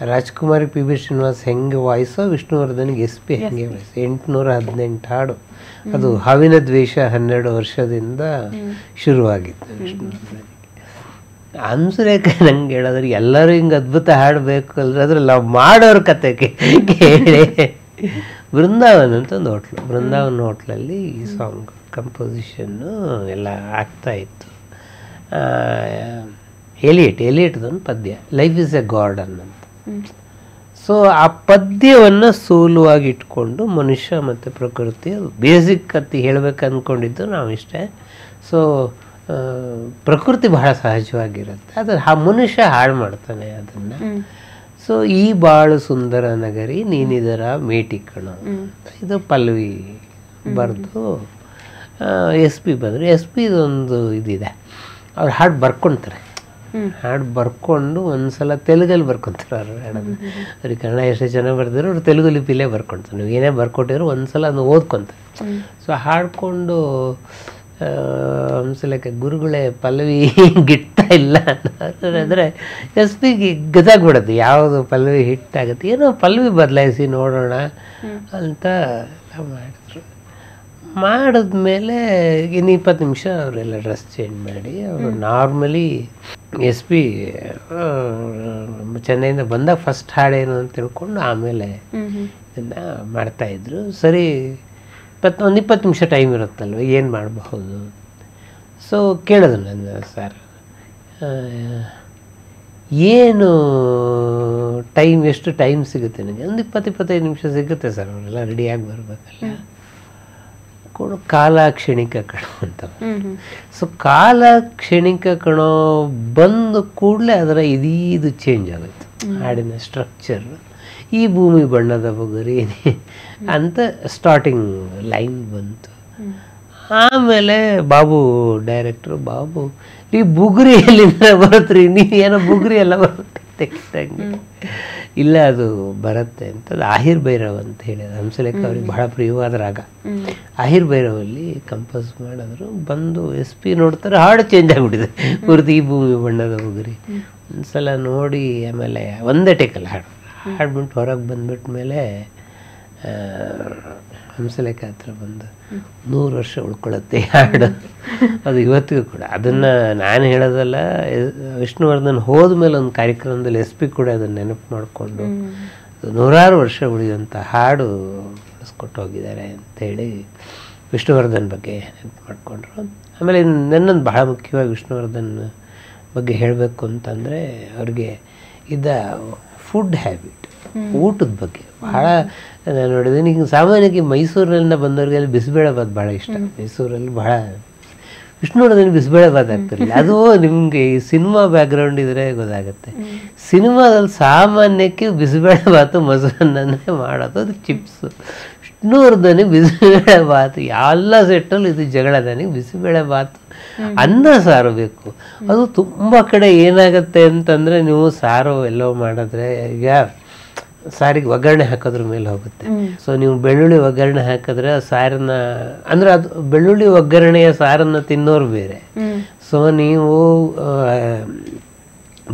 ರಾಜ್ಕುಮಾರಿ ಪಿ ಬಿ ಶ್ರೀನಿವಾಸ್ ಹೆಂಗೆ ವಾಯ್ಸೋ ವಿಷ್ಣುವರ್ಧನ್ಗೆ SP ಹೆಂಗೆ ವಾಯ್ಸು. 818 ಹಾಡು. ಅದು ಹಾವಿನ ದ್ವೇಷ 12 ವರ್ಷದಿಂದ ಶುರುವಾಗಿತ್ತು ವಿಷ್ಣುವರ್ಧನ್ಗೆ. ಹಂಸಲೇಖ ನಂಗೆ ಹೇಳಿದ್ರೆ ಎಲ್ಲರೂ ಹಿಂಗೆ ಅದ್ಭುತ ಹಾಡಬೇಕು ಅಲ್ರಿ, ಅದ್ರಲ್ಲಿ ನಾವು ಮಾಡೋರ ಕತೆ ಕೇಳಿ ಬೃಂದಾವನ್ ಅಂತ ಒಂದು ಹೋಟ್ಲು, ಬೃಂದಾವನ್ ಹೋಟ್ಲಲ್ಲಿ ಈ ಸಾಂಗ್ ಕಂಪೋಸಿಷನ್ನು ಎಲ್ಲ ಆಗ್ತಾಯಿತ್ತು. ಎಲಿಯಟ್ದೊಂದು ಪದ್ಯ, ಲೈಫ್ ಇಸ್ ಎ ಗಾರ್ಡನ್ ಅಂತ. ಸೊ ಆ ಪದ್ಯವನ್ನು ಸೋಲುವಾಗಿ ಇಟ್ಕೊಂಡು ಮನುಷ್ಯ ಮತ್ತು ಪ್ರಕೃತಿ ಬೇಸಿಕ್ ಕತ್ತಿ ಹೇಳಬೇಕು ಅಂದ್ಕೊಂಡಿದ್ದು ನಾವಿಷ್ಟೇ. ಸೊ ಪ್ರಕೃತಿ ಬಹಳ ಸಹಜವಾಗಿರುತ್ತೆ, ಅದು ಆ ಮನುಷ್ಯ ಹಾಳು ಮಾಡ್ತಾನೆ ಅದನ್ನು. ಸೊ ಈ ಬಾಳು ಸುಂದರ ನಗರಿ ನೀನಿದರ ಮೇಟಿ ಕಣ, ಇದು ಪಲ್ಲವಿ ಬರೆದು SP ಬಂದರು. SP ಇದೊಂದು ಇದಿದೆ, ಅವ್ರು ಹಾಡು ಬರ್ಕೊಳ್ತಾರೆ. ಹಾಡು ಬರ್ಕೊಂಡು ಒಂದ್ಸಲ ತೆಲುಗಲ್ಲಿ ಬರ್ಕೊತಾರೆ ಅವ್ರು ಹಾಡನ್ನು. ಅವ್ರಿಗೆ ಕನ್ನಡ ಎಷ್ಟೇ ಚೆನ್ನಾಗಿ ಬರ್ತಾರೆ, ಅವ್ರು ತೆಲುಗು ಲಿಪಿಲೇ ಬರ್ಕೊಳ್ತಾರೆ. ನೀವು ಏನೇ ಬರ್ಕೊಟ್ಟಿದ್ರು ಒಂದ್ಸಲ ಅದನ್ನು ಓದ್ಕೊತಾರೆ. ಸೊ ಹಾಡ್ಕೊಂಡು ಹಂಸಲೇಖ ಗುರುಗಳೇ ಪಲ್ಲವಿ ಗಿಟ್ತಾ ಇಲ್ಲ ಅಂದರೆ SP-ಗೆ ಗದಾಗ್ಬಿಡೋದು, ಯಾವುದು ಪಲ್ಲವಿ ಹಿಟ್ ಆಗುತ್ತೆ, ಏನೋ ಪಲ್ಲವಿ ಬದಲಾಯಿಸಿ ನೋಡೋಣ ಅಂತ ಮಾಡಿದ್ರು. ಮಾಡಿದ್ಮೇಲೆ ಇನ್ನು 20 ನಿಮಿಷ ಅವರೆಲ್ಲ ಡ್ರೆಸ್ ಚೇಂಜ್ ಮಾಡಿ ಅವರು ನಾರ್ಮಲಿ SP ಚೆನ್ನೈಯಿಂದ ಬಂದಾಗ ಫಸ್ಟ್ ಹಾಡೇನು ಅಂತ ತಿಳ್ಕೊಂಡು ಆಮೇಲೆ ಇದನ್ನು ಮಾಡ್ತಾಯಿದ್ರು. ಸರಿ, 20 ನಿಮಿಷ ಟೈಮ್ ಇರುತ್ತಲ್ವ, ಏನು ಮಾಡಬಹುದು? ಸೊ ಕೇಳಿದ್ರು ನನ್ನ ಸರ್, ಏನು ಟೈಮ್, ಎಷ್ಟು ಟೈಮ್ ಸಿಗುತ್ತೆ ನನಗೆ? ಒಂದು 20-25 ನಿಮಿಷ ಸಿಗುತ್ತೆ ಸರ್, ಅವರೆಲ್ಲ ರೆಡಿಯಾಗಿ ಬರಬೇಕಲ್ಲ. ಕಾಲ ಕ್ಷಣಿಕ ಕಣೋ ಅಂತ. ಸೊ ಕಾಲ ಕ್ಷಣಿಕ ಕಣೋ ಬಂದ ಕೂಡಲೇ ಅದರ ಇದು ಚೇಂಜ್ ಆಗುತ್ತೆ, ಹಾಡಿನ ಸ್ಟ್ರಕ್ಚರ್. ಈ ಭೂಮಿ ಬಣ್ಣದ ಬುಗುರಿ ಅಂತ ಸ್ಟಾರ್ಟಿಂಗ್ ಲೈನ್ ಬಂತು. ಆಮೇಲೆ ಬಾಬು ಡೈರೆಕ್ಟ್ರು, ಬಾಬು ಈ ಬುಗುರಿ ಎಲ್ಲಿಂದ ಬರುತ್ತ್ರಿ, ನೀವೇನೋ ಬುಗುರಿ ಎಲ್ಲ ಬರುತ್ತೆ ಕಿಟ್ಟಂಗೆ. ಇಲ್ಲ ಅದು ಬರುತ್ತೆ ಅಂತ. ಅದು ಆಹಿರ್ ಭೈರವ್ ಅಂತ ಹೇಳಿದ ಹಂಸಲೇಖ ಅವ್ರಿಗೆ ಬಹಳ ಪ್ರಿಯವಾದ ರಾಗ. ಆಹಿರ್ ಭೈರವಲ್ಲಿ ಕಂಪೋಸ್ ಮಾಡಿದ್ರು. ಬಂದು SP ನೋಡ್ತಾರೆ, ಹಾಡು ಚೇಂಜ್ ಆಗಿಬಿಟ್ಟಿದೆ ಪೂರ್ತಿ ಈ ಭೂಮಿ ಬಣ್ಣದ ಬುಗುರಿ. ಒಂದ್ಸಲ ನೋಡಿ ಆಮೇಲೆ ಒಂದೇ ಟೇಕಲ್ಲಿ ಹಾಡ್ಬಿಟ್ಟು ಹೊರಗೆ ಬಂದ್ಬಿಟ್ಟ ಮೇಲೆ ಹಂಸಲೇಖ ಹತ್ರ ಬಂದು 100 ವರ್ಷ ಉಳ್ಕೊಳ್ಳುತ್ತೆ ಹಾಡು. ಅದು ಇವತ್ತಿಗೂ ಕೂಡ ಅದನ್ನು ನಾನು ಹೇಳೋದಲ್ಲ, ವಿಷ್ಣುವರ್ಧನ್ ಹೋದ್ಮೇಲೆ ಒಂದು ಕಾರ್ಯಕ್ರಮದಲ್ಲಿ SP ಕೂಡ ಅದನ್ನು ನೆನಪು ಮಾಡಿಕೊಂಡು ನೂರಾರು ವರ್ಷ ಉಳಿಯುವಂಥ ಹಾಡು ಕೊಟ್ಟು ಹೋಗಿದ್ದಾರೆ ಅಂತೇಳಿ ವಿಷ್ಣುವರ್ಧನ್ ಬಗ್ಗೆ ನೆನಪು ಮಾಡಿಕೊಂಡ್ರು. ಆಮೇಲೆ ನನ್ನೊಂದು ಬಹಳ ಮುಖ್ಯವಾಗಿ ವಿಷ್ಣುವರ್ಧನ್ ಬಗ್ಗೆ ಹೇಳಬೇಕು ಅಂತಂದರೆ ಅವ್ರಿಗೆ ಇದ್ದ ಫುಡ್ ಹ್ಯಾಬಿಟ್, ಊಟದ ಬಗ್ಗೆ ಭಾಳ ನಾನು ನೋಡಿದ್ದೀನಿ. ಈಗ ಸಾಮಾನ್ಯವಾಗಿ ಮೈಸೂರಿನಿಂದ ಬಂದವ್ರಿಗೆಲ್ಲ ಬಿಸಿಬೇಳೆಬಾತ್ ಭಾಳ ಇಷ್ಟ. ಮೈಸೂರಲ್ಲಿ ಭಾಳ ವಿಷ್ಣುವರ್ಧನ್ ಬಿಸಿಬೇಳೆಬಾತ್ ಆಗ್ತಿರಲಿಲ್ಲ. ಅದು ನಿಮಗೆ ಈ ಸಿನಿಮಾ ಬ್ಯಾಕ್ಗ್ರೌಂಡ್ ಇದ್ದರೆ ಗೊತ್ತಾಗುತ್ತೆ. ಸಿನಿಮಾದಲ್ಲಿ ಸಾಮಾನ್ಯಕ್ಕೆ ಬಿಸಿಬೇಳೆಬಾತು ಮೊಸರನ್ನೇ ಮಾಡೋದು, ಅದು ಚಿಪ್ಸು. ವಿಷ್ಣುವರ್ಧನಿಗೆ ಬಿಸಿಬೇಳೆಬಾತು ಎಲ್ಲ ಸೆಟ್ಟಲ್ಲಿ ಇದು ಜಗಳ. ನನಗೆ ಬಿಸಿಬೇಳೆಬಾತು ಅನ್ನ ಸಾರು ಬೇಕು. ಅದು ತುಂಬ ಕಡೆ ಏನಾಗುತ್ತೆ ಅಂತಂದರೆ, ನೀವು ಸಾರು ಎಲ್ಲೋ ಮಾಡಿದ್ರೆ, ಈಗ ಸಾರಿಗೆ ಒಗ್ಗರಣೆ ಹಾಕೋದ್ರ ಮೇಲೆ ಹೋಗುತ್ತೆ. ಸೊ ನೀವು ಬೆಳ್ಳುಳ್ಳಿ ಒಗ್ಗರಣೆ ಹಾಕಿದ್ರೆ ಸಾರನ್ನ, ಅಂದರೆ ಅದು ಬೆಳ್ಳುಳ್ಳಿ ಒಗ್ಗರಣೆಯ ಸಾರನ್ನು ತಿನ್ನೋರು ಬೇರೆ. ಸೊ ನೀವು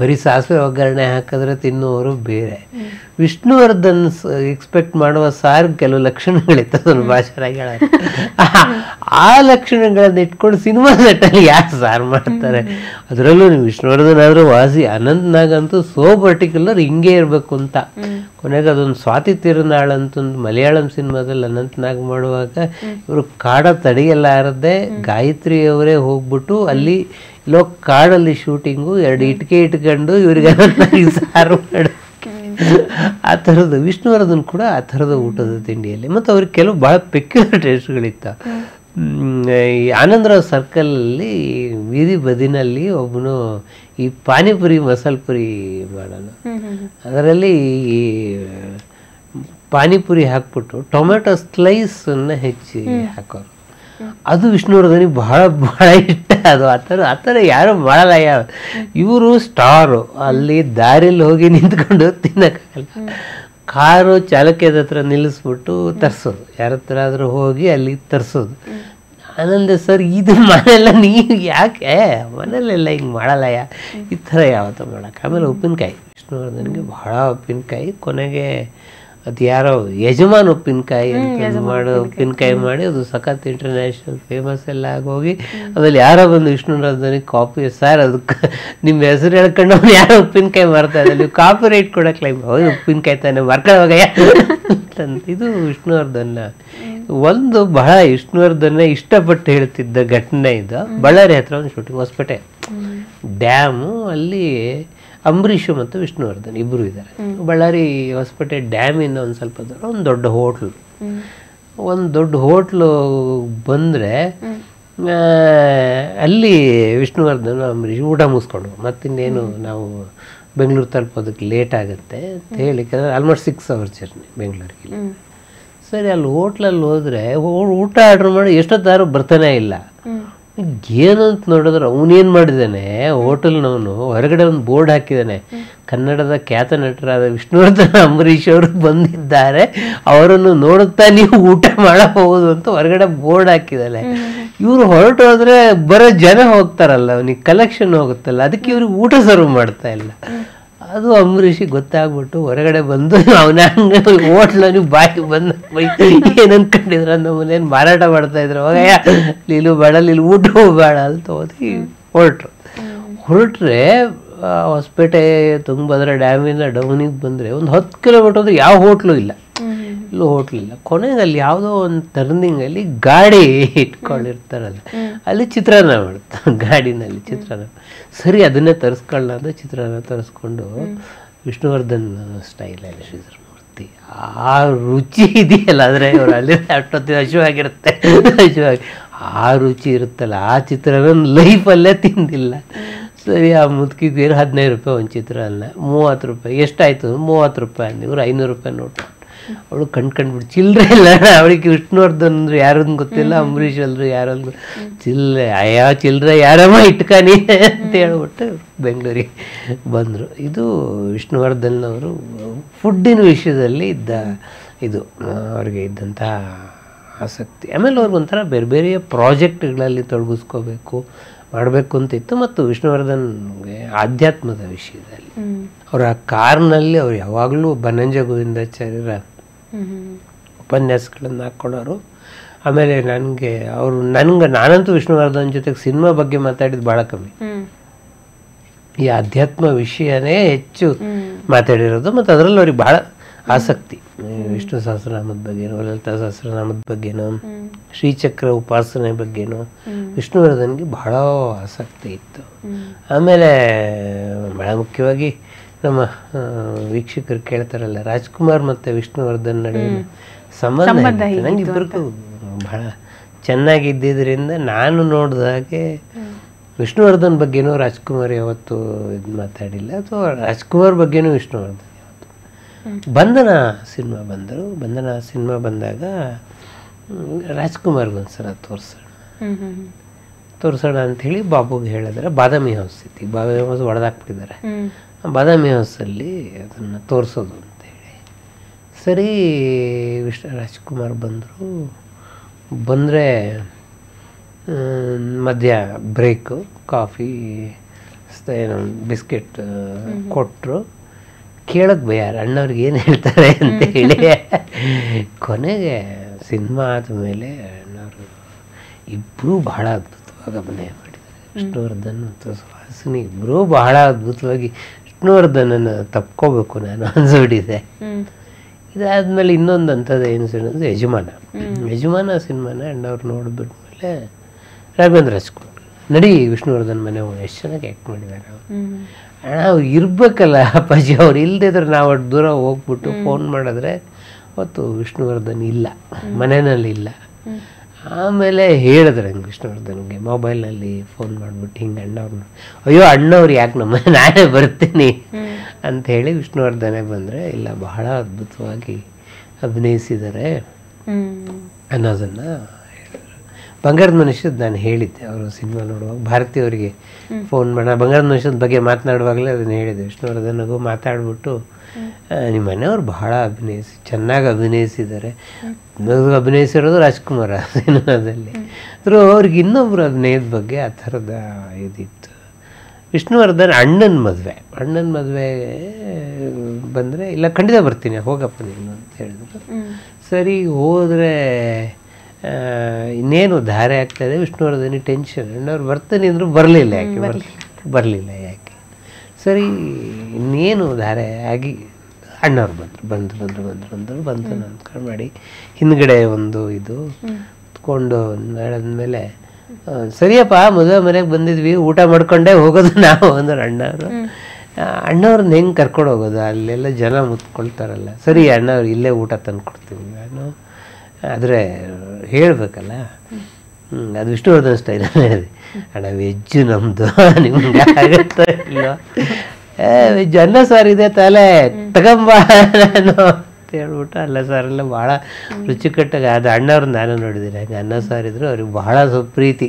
ಬರೀ ಸಾಸಿವೆ ಒಗ್ಗರಣೆ ಹಾಕಿದ್ರೆ ತಿನ್ನೋರು ಬೇರೆ. ವಿಷ್ಣುವರ್ಧನ್ ಎಕ್ಸ್ಪೆಕ್ಟ್ ಮಾಡುವ ಸಾರು ಕೆಲವು ಲಕ್ಷಣಗಳಿತ್ತು, ಅದನ್ನು ಭಾಷರಾಗಿ ಹೇಳೋದು. ಆ ಲಕ್ಷಣಗಳನ್ನ ಇಟ್ಕೊಂಡು ಸಿನಿಮಾ ಸೆಟ್ಟಲ್ಲಿ ಯಾರು ಸಾರು ಮಾಡ್ತಾರೆ? ಅದರಲ್ಲೂ ನೀವು ವಿಷ್ಣುವರ್ಧನ್ ಆದರೂ ವಾಸಿ, ಅನಂತ್ನಾಗಂತೂ ಸೋ ಪರ್ಟಿಕ್ಯುಲರ್ ಹಿಂಗೆ ಇರಬೇಕು ಅಂತ. ಕೊನೆಗೆ ಅದೊಂದು ಸ್ವಾತಿ ತಿರುನಾಳ್ ಅಂತೊಂದು ಮಲಯಾಳಂ ಸಿನಿಮಾದಲ್ಲಿ ಅನಂತ್ನಾಗ್ ಮಾಡುವಾಗ ಇವರು ಕಾಡ ತಡೆಯಲಾರದೆ ಗಾಯತ್ರಿಯವರೇ ಹೋಗ್ಬಿಟ್ಟು ಅಲ್ಲಿ ಇಲ್ಲೋ ಕಾಡಲ್ಲಿ ಶೂಟಿಂಗು, 2 ಇಟ್ಕೆ ಇಟ್ಕೊಂಡು ಇವ್ರಿಗೆ ಸಾರು ಮಾಡ. ಆ ಥರದ್ದು ವಿಷ್ಣುವರ್ಧನ್ ಕೂಡ ಆ ಥರದ ಊಟದ ತಿಂಡಿಯಲ್ಲಿ. ಮತ್ತು ಅವ್ರಿಗೆ ಕೆಲವು ಭಾಳ ಪೆಕ್ಯುಲರ್ ಟೇಸ್ಟ್ಗಳಿತ್ತು. ಈ ಆನಂದರಾವ್ ಸರ್ಕಲಲ್ಲಿ ಬೀದಿ ಬದಿನಲ್ಲಿ ಒಬ್ಬನು ಈ ಪಾನಿಪುರಿ ಮಸಾಲೆ ಪುರಿ ಮಾಡೋನು. ಅದರಲ್ಲಿ ಈ ಪಾನಿಪುರಿ ಹಾಕ್ಬಿಟ್ಟು ಟೊಮೆಟೊ ಸ್ಲೈಸನ್ನು ಹೆಚ್ಚಿ ಹಾಕೋರು. ಅದು ವಿಷ್ಣುವರ್ಧನಿಗೆ ಬಹಳ ಬಹಳ ಇಷ್ಟ. ಅದು ಆ ಥರ ಯಾರು ಮಾಡಲ್ಲ. ಇವರು ಸ್ಟಾರು, ಅಲ್ಲಿ ದಾರಿಯಲ್ಲಿ ಹೋಗಿ ನಿಂತ್ಕೊಂಡು ತಿನ್ನೋಕ್ಕಾಗಲ್ಲ. ಕಾರು ಚಾಲಕದ ಹತ್ರ ನಿಲ್ಲಿಸ್ಬಿಟ್ಟು ತರಿಸೋದು, ಯಾರ ಹತ್ರ ಆದರೂ ಹೋಗಿ ಅಲ್ಲಿ ತರಿಸೋದು. ಆನಂದ ಸರ್, ಇದು ಮನೆಯಲ್ಲ ನೀವು ಯಾಕೆ ಮನೇಲೆಲ್ಲ ಹಿಂಗೆ ಮಾಡಲ್ಲ, ಈ ಥರ ಯಾವತ್ತೂ ಮಾಡೋಕೆ. ಆಮೇಲೆ ಉಪ್ಪಿನಕಾಯಿ, ವಿಷ್ಣುವರ್ಧನ್ಗೆ ಬಹಳ ಉಪ್ಪಿನಕಾಯಿ. ಕೊನೆಗೆ ಅದು ಯಾರೋ ಯಜಮಾನ್ ಉಪ್ಪಿನಕಾಯಿ ಅಂತ ಮಾಡೋ ಉಪ್ಪಿನಕಾಯಿ ಮಾಡಿ ಅದು ಸಖತ್ ಇಂಟರ್ನ್ಯಾಷನಲ್ ಫೇಮಸ್ ಎಲ್ಲ ಆಗೋಗಿ, ಆಮೇಲೆ ಯಾರೋ ಬಂದು ವಿಷ್ಣುವರ್ಧನಿಗೆ ಕಾಪಿ, ಸರ್ ಅದಕ್ಕೆ ನಿಮ್ಮ ಹೆಸರು ಹೇಳ್ಕೊಂಡು ಅವ್ನು ಯಾರೋ ಉಪ್ಪಿನಕಾಯಿ ಮಾಡ್ತಾ ಇದ್ದಾರೆ, ನೀವು ಕಾಪಿ ರೈಟ್ ಕೊಡೋಕ್ಕೆ ಹೌದು ಉಪ್ಪಿನಕಾಯಿ ತಾನೆ ಬರ್ಕೊಳ್ಳೋವಾಗಯ್ಯ ಅಂತ. ಇದು ವಿಷ್ಣುವರ್ಧನ್ನ ಒಂದು ಬಹಳ ವಿಷ್ಣುವರ್ಧನ್ನೇ ಇಷ್ಟಪಟ್ಟು ಹೇಳ್ತಿದ್ದ ಘಟನೆ ಇದು. ಬಳ್ಳಾರಿ ಹತ್ರ ಒಂದು ಶೂಟಿಂಗ್, ಹೊಸಪೇಟೆ ಡ್ಯಾಮು, ಅಲ್ಲಿ ಅಂಬರೀಷು ಮತ್ತು ವಿಷ್ಣುವರ್ಧನ್ ಇಬ್ಬರು ಇದ್ದಾರೆ. ಬಳ್ಳಾರಿ ಹೊಸಪೇಟೆ ಡ್ಯಾಮಿಂದ ಒಂದು ಸ್ವಲ್ಪ ದೂರ ಒಂದು ದೊಡ್ಡ ಹೋಟ್ಲು ಬಂದರೆ ಅಲ್ಲಿ ವಿಷ್ಣುವರ್ಧನ್ ಅಂಬರೀಷ್ ಊಟ ಮುಗಿಸ್ಕೊಂಡು ಮತ್ತಿನ್ನೇನು ನಾವು ಬೆಂಗಳೂರು ತಲುಪೋದಕ್ಕೆ ಲೇಟ್ ಆಗುತ್ತೆ ಅಂತ ಹೇಳಿ, ಆಲ್ಮೋಸ್ಟ್ 6 hours ಜರ್ನಿ ಬೆಂಗಳೂರಿಗೆ. ಸರಿ, ಅಲ್ಲಿ ಹೋಟ್ಲಲ್ಲಿ ಹೋದರೆ ಊಟ ಆರ್ಡ್ರ್ ಮಾಡಿ ಎಷ್ಟೊತ್ತಾದ್ರೂ ಬರ್ತಾನೆ ಇಲ್ಲ. ಏನಂತ ನೋಡಿದ್ರೆ ಅವನೇನು ಮಾಡಿದ್ದಾನೆ, ಹೋಟೆಲ್ನವನು ಹೊರಗಡೆ ಒಂದು ಬೋರ್ಡ್ ಹಾಕಿದ್ದಾನೆ, ಕನ್ನಡದ ಖ್ಯಾತ ನಟರಾದ ವಿಷ್ಣುವರ್ಧನ್ ಅಂಬರೀಷ್ ಅವರು ಬಂದಿದ್ದಾರೆ, ಅವರನ್ನು ನೋಡುತ್ತಾ ನೀವು ಊಟ ಮಾಡಬಹುದು ಅಂತ ಹೊರಗಡೆ ಬೋರ್ಡ್ ಹಾಕಿದ್ದಾನೆ. ಇವರು ಹೊರಟು ಹೋದ್ರೆ ಬರೋ ಜನ ಹೋಗ್ತಾರಲ್ಲ, ಅವನಿಗೆ ಕಲೆಕ್ಷನ್ ಹೋಗುತ್ತಲ್ಲ, ಅದಕ್ಕೆ ಇವ್ರಿಗೆ ಊಟ ಸರ್ವ್ ಮಾಡ್ತಾ ಇಲ್ಲ. ಅದು ಅಂಬರೀಷಿಗೆ ಗೊತ್ತಾಗ್ಬಿಟ್ಟು ಹೊರಗಡೆ ಬಂದು ಅವನ ಹಂಗೆ ಹೋಟ್ಲಲ್ಲಿ ಬಾಯಿ ಬಂದು ಏನು ಅನ್ಕೊಂಡಿದ್ರು ನಮ್ಮ ಮನೇನು ಮಾರಾಟ ಮಾಡ್ತಾಯಿದ್ರು ಅವಾಗ ಲೀಲು ಬೇಡ ಲೀಲು ಊಟ ಬೇಡ ಅಂತ ಓದಿ ಹೊರಟ್ರೆ ಹೊಸಪೇಟೆ ತುಂಗಭದ್ರಾ ಡ್ಯಾಮಿಂದ ಡೌನಿಗೆ ಬಂದರೆ ಒಂದು 10 ಕಿಲೋಮೀಟರ್ ಯಾವ ಹೋಟ್ಲು ಇಲ್ಲ, ಇಲ್ಲೂ ಹೋಟ್ಲಿಲ್ಲ. ಕೊನೆಗೆ ಅಲ್ಲಿ ಯಾವುದೋ ಒಂದು ಟರ್ನಿಂಗಲ್ಲಿ ಗಾಡಿ ಇಟ್ಕೊಂಡಿರ್ತಾರಲ್ಲ, ಅಲ್ಲಿ ಚಿತ್ರಾನ್ನ ಮಾಡ್ತಾರೆ ಗಾಡಿನಲ್ಲಿ ಚಿತ್ರಾನ್ನ. ಸರಿ ಅದನ್ನೇ ತರಿಸ್ಕೊಳ್ಳ ಅಂತ ಚಿತ್ರಾನ್ನ ತರಿಸ್ಕೊಂಡು ವಿಷ್ಣುವರ್ಧನ್ ಸ್ಟೈಲಲ್ಲಿ ಶ್ರೀಧರಮೂರ್ತಿ ಆ ರುಚಿ ಇದೆಯಲ್ಲ, ಆದರೆ ಇವರು ಅಲ್ಲಿ ಅಷ್ಟೊತ್ತಿಗೆ ಹಸಿವಾಗಿರುತ್ತೆ, ಹಸಿವಾಗಿ ಆ ರುಚಿ ಇರುತ್ತಲ್ಲ ಆ ಚಿತ್ರಾನ್ನ ಲೈಫಲ್ಲೇ ತಿಂದಿಲ್ಲ. ಸರಿ ಆ ಮುದುಕಿಗೆ ಬೇರೆ 15 ರೂಪಾಯಿ ಒಂದು ಚಿತ್ರಾನ್ನ, 30 ರೂಪಾಯಿ ಎಷ್ಟಾಯಿತು 30 ರೂಪಾಯಿ ಅಂದು ಇವರು 500 ರೂಪಾಯಿ ನೋಟು. ಅವಳು ಕಂಡ್ಬಿಟ್ಟು ಚಿಲ್ಲರೆ ಇಲ್ಲ, ಅವಳಿಗೆ ವಿಷ್ಣುವರ್ಧನ್ ಅಂದರು ಯಾರನ್ನು ಗೊತ್ತಿಲ್ಲ, ಅಂಬರೀಷ್ ಅಲ್ರು ಯಾರಲ್ರು ಚಿಲ್ಲರೆ ಯಾರಮ್ಮ ಇಟ್ಕಾನಿ ಅಂತ ಹೇಳ್ಬಿಟ್ಟು ಬೆಂಗಳೂರಿಗೆ ಬಂದರು. ಇದು ವಿಷ್ಣುವರ್ಧನ್ ಅವರು ಫುಡ್ಡಿನ ವಿಷಯದಲ್ಲಿ ಇದ್ದ ಇದು ಅವ್ರಿಗೆ ಇದ್ದಂಥ ಆಸಕ್ತಿ. ಆಮೇಲೆ ಅವ್ರಿಗೊಂಥರ ಬೇರೆ ಬೇರೆ ಪ್ರಾಜೆಕ್ಟ್ಗಳಲ್ಲಿ ತೊಡಗಿಸ್ಕೋಬೇಕು ಮಾಡಬೇಕು ಅಂತ ಇತ್ತು. ಮತ್ತು ವಿಷ್ಣುವರ್ಧನ್ಗೆ ಆಧ್ಯಾತ್ಮದ ವಿಷಯದಲ್ಲಿ ಅವರ ಕಾರ್ನಲ್ಲಿ ಅವ್ರು ಯಾವಾಗಲೂ ಬನ್ನಂಜ ಗೋವಿಂದಾಚಾರ್ಯರ ಉಪನ್ಯಾಸಗಳನ್ನು ಹಾಕ್ಕೊಳೋರು. ಆಮೇಲೆ ನಾನಂತೂ ವಿಷ್ಣುವರ್ಧನ್ ಜೊತೆಗೆ ಸಿನಿಮಾ ಬಗ್ಗೆ ಮಾತಾಡಿದ್ದು ಭಾಳ ಕಮ್ಮಿ, ಈ ಆಧ್ಯಾತ್ಮ ವಿಷಯನೇ ಹೆಚ್ಚು ಮಾತಾಡಿರೋದು. ಮತ್ತು ಅದರಲ್ಲಿ ಅವ್ರಿಗೆ ಭಾಳ ಆಸಕ್ತಿ, ವಿಷ್ಣು ಸಹಸ್ರನಾಮದ ಬಗ್ಗೆನೋ, ಲಲಿತಾ ಸಹಸ್ರನಾಮದ ಬಗ್ಗೆನೋ, ಶ್ರೀಚಕ್ರ ಉಪಾಸನೆ ಬಗ್ಗೆನೋ ವಿಷ್ಣುವರ್ಧನ್ಗೆ ಬಹಳ ಆಸಕ್ತಿ ಇತ್ತು. ಆಮೇಲೆ ಬಹಳ ಮುಖ್ಯವಾಗಿ ನಮ್ಮ ವೀಕ್ಷಕರು ಕೇಳ್ತಾರಲ್ಲ, ರಾಜ್ಕುಮಾರ್ ಮತ್ತು ವಿಷ್ಣುವರ್ಧನ್ ನಡುವೆ ಸಂಬಂಧ ನಂಗೆ ಇಬ್ಬರಿಗೂ ಬಹಳ ಚೆನ್ನಾಗಿದ್ದಿದ್ದರಿಂದ ನಾನು ನೋಡಿದಾಗೆ ವಿಷ್ಣುವರ್ಧನ್ ಬಗ್ಗೆನೂ ರಾಜ್ಕುಮಾರ್ ಯಾವತ್ತೂ ಇದು ಮಾತಾಡಿಲ್ಲ, ಅಥವಾ ರಾಜ್ಕುಮಾರ್ ಬಗ್ಗೆನೂ ವಿಷ್ಣುವರ್ಧನ್ ಬಂಧನ ಸಿನಿಮಾ ಬಂದರು. ಬಂಧನ ಸಿನಿಮಾ ಬಂದಾಗ ರಾಜ್ಕುಮಾರ್ಗೊಂದ್ಸಲ ತೋರಿಸೋಣ ಅಂಥೇಳಿ ಬಾಬುಗೆ ಹೇಳಿದ್ರೆ, ಬಾದಾಮಿ ಹೌಸ್ ಇತ್ತು, ಬಾದಾಮಿ ಹೌಸ್ ಹೊಡೆದಾಕ್ಬಿಟ್ಟಿದ್ದಾರೆ, ಬಾದಾಮಿ ಹೌಸಲ್ಲಿ ಅದನ್ನು ತೋರಿಸೋದು ಅಂತೇಳಿ. ಸರಿ ರಾಜ್ಕುಮಾರ್ ಬಂದರೆ ಮಧ್ಯ ಬ್ರೇಕು, ಕಾಫಿ ಏನೋ ಬಿಸ್ಕೆಟ್ ಕೊಟ್ಟರು. ಕೇಳೋಕ್ಕೆ ಭಯ ಅಣ್ಣವ್ರಿಗೆ ಏನು ಹೇಳ್ತಾರೆ ಅಂತೇಳಿ. ಕೊನೆಗೆ ಸಿನಿಮಾ ಆದಮೇಲೆ ಅಣ್ಣವರು ಇಬ್ಬರೂ ಬಹಳ ಅದ್ಭುತವಾಗಿ ಅಭಿನಯ ಮಾಡಿದ್ದಾರೆ. ವಿಷ್ಣುವರ್ಧನ್ ಮತ್ತು ಸುಹಾಸಿನಿ ಇಬ್ಬರೂ ಬಹಳ ಅದ್ಭುತವಾಗಿ ವಿಷ್ಣುವರ್ಧನನ್ನು ತಪ್ಕೋಬೇಕು ನಾನು ಅನ್ಸ್ಬಿಟ್ಟಿದೆ. ಇದಾದಮೇಲೆ ಇನ್ನೊಂದು ಅಂಥದ್ದು ಏನು ಸಿನಿಮಾ ಯಜಮಾನ ಸಿನಿಮಾನ ಅಣ್ಣವ್ರು ನೋಡಿಬಿಟ್ಮೇಲೆ ರಾಘವೇಂದ್ರ ರಾಜ್ಕುಮಾರ್ ನಡಿ ವಿಷ್ಣುವರ್ಧನ್ ಮನೆ ಎಷ್ಟು ಚೆನ್ನಾಗಿ ಆ್ಯಕ್ಟ್ ಮಾಡಿದ್ದಾರೆ ಅಣ್ಣ, ಅವ್ರು ಇರಬೇಕಲ್ಲ ಅಪ್ಪಾಜಿ, ಅವ್ರು ಇಲ್ಲದಿದ್ರೆ ನಾವು ಅಷ್ಟು ದೂರ ಹೋಗ್ಬಿಟ್ಟು ಫೋನ್ ಮಾಡಿದ್ರೆ ಅವತ್ತು ವಿಷ್ಣುವರ್ಧನ್ ಇಲ್ಲ, ಮನೆಯಲ್ಲಿ ಇಲ್ಲ. ಆಮೇಲೆ ಹೇಳಿದ್ರೆ ಹಂಗೆ ವಿಷ್ಣುವರ್ಧನ್ಗೆ ಮೊಬೈಲ್ನಲ್ಲಿ ಫೋನ್ ಮಾಡಿಬಿಟ್ಟು ಹಿಂಗೆ ಅಣ್ಣವ್ರನ್ನ, ಅಯ್ಯೋ ಅಣ್ಣವ್ರು ಯಾಕೆ ನಮ್ಮ ನಾನೇ ಬರ್ತೀನಿ ಅಂಥೇಳಿ ವಿಷ್ಣುವರ್ಧನೇ ಬಂದರೆ, ಇಲ್ಲ ಬಹಳ ಅದ್ಭುತವಾಗಿ ಅಭಿನಯಿಸಿದ್ದಾರೆ ಅನ್ನೋದನ್ನು ಬಂಗಾರದ ಮನುಷ್ಯದ ನಾನು ಹೇಳಿದ್ದೆ. ಅವರು ಸಿನಿಮಾ ನೋಡುವಾಗ ಭಾರತಿ ಅವರಿಗೆ ಫೋನ್ ಮಾಡಿ ಬಂಗಾರದ ಮನುಷ್ಯದ ಬಗ್ಗೆ ಮಾತನಾಡುವಾಗಲೇ ಅದನ್ನು ಹೇಳಿದೆ. ವಿಷ್ಣುವರ್ಧನ್ಗೂ ಮಾತಾಡ್ಬಿಟ್ಟು ನಿಮ್ಮ ಮನೆಯವ್ರು ಬಹಳ ಚೆನ್ನಾಗಿ ಅಭಿನಯಿಸಿದ್ದಾರೆ. ಅಭಿನಯಿಸಿರೋದು ರಾಜ್ಕುಮಾರ್ ಸಿನಿಮಾದಲ್ಲಿ. ಆದರೂ ಅವ್ರಿಗೆ ಇನ್ನೊಬ್ಬರು ಅಭಿನಯದ ಬಗ್ಗೆ ಆ ಥರದ ಇದಿತ್ತು. ವಿಷ್ಣುವರ್ಧನ್ ಅಣ್ಣನ ಮದುವೆ ಬಂದರೆ, ಇಲ್ಲ ಖಂಡಿತ ಬರ್ತೀನಿ ಹೋಗಪ್ಪ ನೀನು ಅಂತ ಹೇಳಿದ್ರು. ಸರಿ ಹೋದರೆ ಇನ್ನೇನು ಧಾರೆ ಆಗ್ತಾಯಿದೆ, ವಿಷ್ಣುವರ್ಧನಿಗೆ ಟೆನ್ಷನ್. ಅಣ್ಣವ್ರು ಬರ್ತಾನೆ ಅಂದರು ಬರಲಿಲ್ಲ ಯಾಕೆ. ಸರಿ ಇನ್ನೇನು ಧಾರೆ ಆಗಿ ಅಣ್ಣವ್ರು ಬಂದರು ಅಂದ್ಕೊಂಡು ಮಾಡಿ ಹಿಂದ್ಗಡೆ ಒಂದು ಇದು ಕುತ್ಕೊಂಡು ಹೇಳಿದ್ಮೇಲೆ, ಸರಿಯಪ್ಪ ಮದುವೆ ಮನೆಗೆ ಬಂದಿದ್ವಿ, ಊಟ ಮಾಡ್ಕೊಂಡೇ ಹೋಗೋದು ನಾವು ಅಂದರು ಅಣ್ಣವ್ರನ್ನ ಹೆಂಗೆ ಕರ್ಕೊಂಡು ಹೋಗೋದು, ಅಲ್ಲೆಲ್ಲ ಜನ ಮುತ್ಕೊಳ್ತಾರಲ್ಲ. ಸರಿ ಅಣ್ಣವ್ರು ಇಲ್ಲೇ ಊಟ ತಂದು ಕೊಡ್ತೀವಿ ನಾನು, ಆದರೆ ಹೇಳಬೇಕಲ್ಲ. ಅದು ವಿಷ್ಣುವರ್ಧನ್ ಸ್ಟೈಲಲ್ಲಿ ಹೇಳಿದೆ, ಅಣ್ಣ ವೆಜ್ಜು ನಮ್ಮದು ನಿಮ್ಗೆ ಆಗುತ್ತೋ ಇಲ್ಲ, ವೆಜ್ ಅನ್ನ ಸಾರು ಇದೆ ತಲೆ ತಗೊಂಬ ನಾನು ಅಂತ ಹೇಳ್ಬಿಟ್ಟು ಅನ್ನ ಸಾರೆಲ್ಲ ಭಾಳ ರುಚಿಕಟ್ಟಾಗಿ. ಅದು ಅಣ್ಣವ್ರನ್ನ ನಾನು ನೋಡಿದ್ದೀನಿ ಹಾಗೆ ಅನ್ನ ಸಾರಿದ್ರು ಅವ್ರಿಗೆ ಬಹಳ ಪ್ರೀತಿ,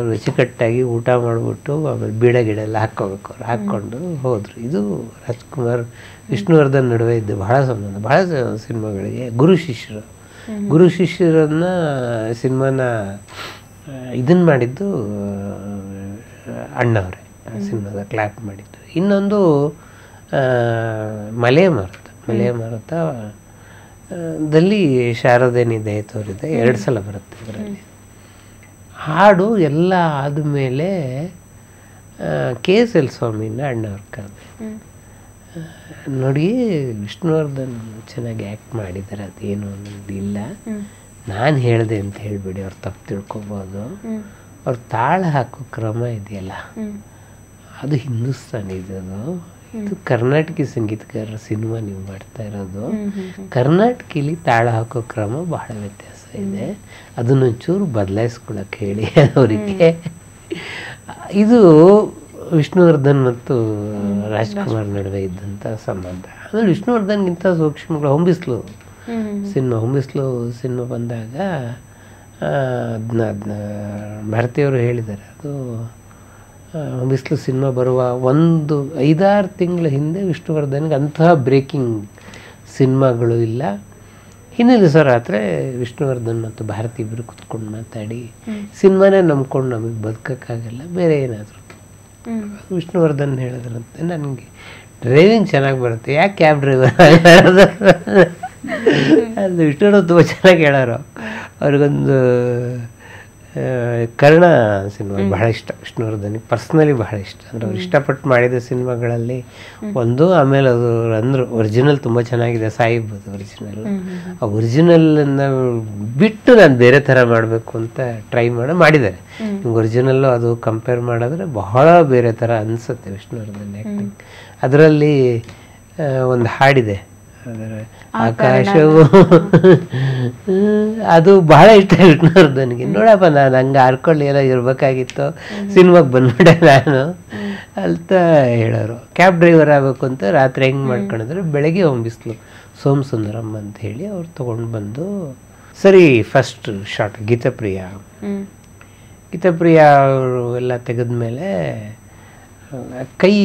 ರುಚಿಕಟ್ಟಾಗಿ ಊಟ ಮಾಡಿಬಿಟ್ಟು ಆಮೇಲೆ ಬೀಡ ಗಿಡ ಎಲ್ಲ ಹಾಕ್ಕೋಬೇಕು, ಅವ್ರು ಹಾಕ್ಕೊಂಡು ಹೋದರು. ಇದು ರಾಜ್ಕುಮಾರ್ ವಿಷ್ಣುವರ್ಧನ್ ನಡುವೆ ಇದ್ದು ಬಹಳ ಸಂಬಂಧ. ಬಹಳ ಸಿನಿಮಾಗಳಿಗೆ ಗುರು ಶಿಷ್ಯರನ್ನ ಸಿನಿಮಾನ ಇದನ್ನು ಮಾಡಿದ್ದು ಅಣ್ಣವರೇ, ಸಿನಿಮಾದ ಕ್ಲಾಪ್ ಮಾಡಿದ್ದು. ಇನ್ನೊಂದು ಮಲೆ ಮಾರುತ ದಲ್ಲಿ ಶಾರದೇನಿದೆ ತೋರಿದೆ 2 ಸಲ ಬರುತ್ತೆ ಅದರಲ್ಲಿ. ಹಾಡು ಎಲ್ಲ ಆದಮೇಲೆ KSL ಸ್ವಾಮಿನ ಅಣ್ಣವ್ರ ಕರೆದೆ. ನೋಡಿ ವಿಷ್ಣುವರ್ಧನ್ ಚೆನ್ನಾಗಿ ಆ್ಯಕ್ಟ್ ಮಾಡಿದ್ದಾರೆ, ಅದೇನು ಅನ್ನೋದು ಇಲ್ಲ, ನಾನು ಹೇಳಿದೆ ಅಂತ ಹೇಳಿಬಿಡಿ, ಅವ್ರು ತಪ್ಪು ತಿಳ್ಕೊಬೋದು. ಅವ್ರು ತಾಳ ಹಾಕೋ ಕ್ರಮ ಇದೆಯಲ್ಲ ಅದು ಹಿಂದೂಸ್ತಾನಿ ಇದದು, ಇದು ಕರ್ನಾಟಕಿ ಸಂಗೀತಗಾರರ ಸಿನಿಮಾ ನೀವು ಮಾಡ್ತಾ ಇರೋದು. ಕರ್ನಾಟಕಿಲಿ ತಾಳ ಹಾಕೋ ಕ್ರಮ ಬಹಳ ವ್ಯತ್ಯಾಸ ಇದೆ, ಅದನ್ನೊಂಚೂರು ಬದಲಾಯಿಸ್ಕೊಳಕ್ಕೆ ಹೇಳಿ ಅವರಿಗೆ. ಇದು ವಿಷ್ಣುವರ್ಧನ್ ಮತ್ತು ರಾಜ್ಕುಮಾರ್ ನಡುವೆ ಇದ್ದಂಥ ಸಂಬಂಧ. ಆಮೇಲೆ ವಿಷ್ಣುವರ್ಧನ್ಗಿಂತ ಸೂಕ್ಷ್ಮಗಳು ಹೊಂಬಿಸ್ಲು ಸಿನಿಮಾ ಬಂದಾಗ ಅದನ್ನ ಭಾರತೀಯವರು ಹೇಳಿದ್ದಾರೆ, ಅದು ಹೊಂಬಿಸ್ಲು ಸಿನಿಮಾ ಬರುವ 5-6 ತಿಂಗಳ ಹಿಂದೆ ವಿಷ್ಣುವರ್ಧನ್ಗೆ ಅಂತಹ ಬ್ರೇಕಿಂಗ್ ಸಿನಿಮಾಗಳು ಇಲ್ಲ. ಹಿನ್ನೆಲೆ ರಾತ್ರಿ ವಿಷ್ಣುವರ್ಧನ್ ಮತ್ತು ಭಾರತಿ ಇಬ್ಬರು ಕುತ್ಕೊಂಡು ಮಾತಾಡಿ ಸಿನಿಮಾನೇ ನಂಬ್ಕೊಂಡು ನಮಗೆ ಬದುಕೋಕ್ಕಾಗಲ್ಲ, ಬೇರೆ ಏನಾದರೂ. ವಿಷ್ಣುವರ್ಧನ್ ಹೇಳಿದ್ರಂತೆ, ನನಗೆ ಡ್ರೈವಿಂಗ್ ಚೆನ್ನಾಗಿ ಬರುತ್ತೆ, ಯಾಕೆ ಕ್ಯಾಬ್ ಡ್ರೈವರ್ ಅದು ವಿಷ್ಣುವರ್ಧನ್ ತುಂಬ ಚೆನ್ನಾಗಿ ಹೇಳೋರು. ಅವ್ರಿಗೊಂದು ಕರ್ಣ ಸಿನಿಮಾ ಬಹಳ ಇಷ್ಟ, ವಿಷ್ಣುವರ್ಧನಿಗೆ ಪರ್ಸ್ನಲಿ ಬಹಳ ಇಷ್ಟ. ಅಂದರೆ ಅವ್ರು ಇಷ್ಟಪಟ್ಟು ಮಾಡಿದ ಸಿನಿಮಾಗಳಲ್ಲಿ ಒಂದು. ಆಮೇಲೆ ಅದು ಅಂದರು ಒರಿಜಿನಲ್ ತುಂಬ ಚೆನ್ನಾಗಿದೆ, ಸಾಹಿಬ್ ಅದು ಒರಿಜಿನಲ್. ಆ ಒರಿಜಿನಲನ್ನು ಬಿಟ್ಟು ನಾನು ಬೇರೆ ಥರ ಮಾಡಬೇಕು ಅಂತ ಟ್ರೈ ಮಾಡಿದ್ದಾರೆ. ನಿಮ್ಗೆ ಒರಿಜಿನಲ್ಲು ಅದು ಕಂಪೇರ್ ಮಾಡಿದ್ರೆ ಬಹಳ ಬೇರೆ ಥರ ಅನಿಸುತ್ತೆ ವಿಷ್ಣುವರ್ಧನ್ ಆ್ಯಕ್ಟಿಂಗ್. ಅದರಲ್ಲಿ ಒಂದು ಹಾಡಿದೆ, ಅದರ ಆಕಾಶವು, ಅದು ಬಹಳ ಇಷ್ಟ ವಿಷ್ಣುವರ್ಧನ್ಗೆ. ನೋಡಪ್ಪ ನಾನು ಹಂಗೆ ಆಡ್ಕೊಳ್ಳಿ ಏನೋ ಇರಬೇಕಾಗಿತ್ತು, ಸಿನಿಮಾಗೆ ಬಂದ್ಬಿಟ್ಟೆ ನಾನು ಅಂತ ಹೇಳೋರು. ಕ್ಯಾಬ್ ಡ್ರೈವರ್ ಆಗಬೇಕು ಅಂತ ರಾತ್ರಿ ಹೆಂಗೆ ಮಾಡ್ಕೊಂಡಿದ್ರೆ ಬೆಳಗ್ಗೆ ಹೊಂಬಿಸ್ಲು ಸೋಮಸುಂದರಂ ಅಂತ ಹೇಳಿ ಅವ್ರು ತೊಗೊಂಡು ಬಂದು, ಸರಿ ಫಸ್ಟ್ ಶಾಟ್ ಗೀತಪ್ರಿಯ ಅವರು ಎಲ್ಲ ತೆಗೆದ್ಮೇಲೆ ಕೈ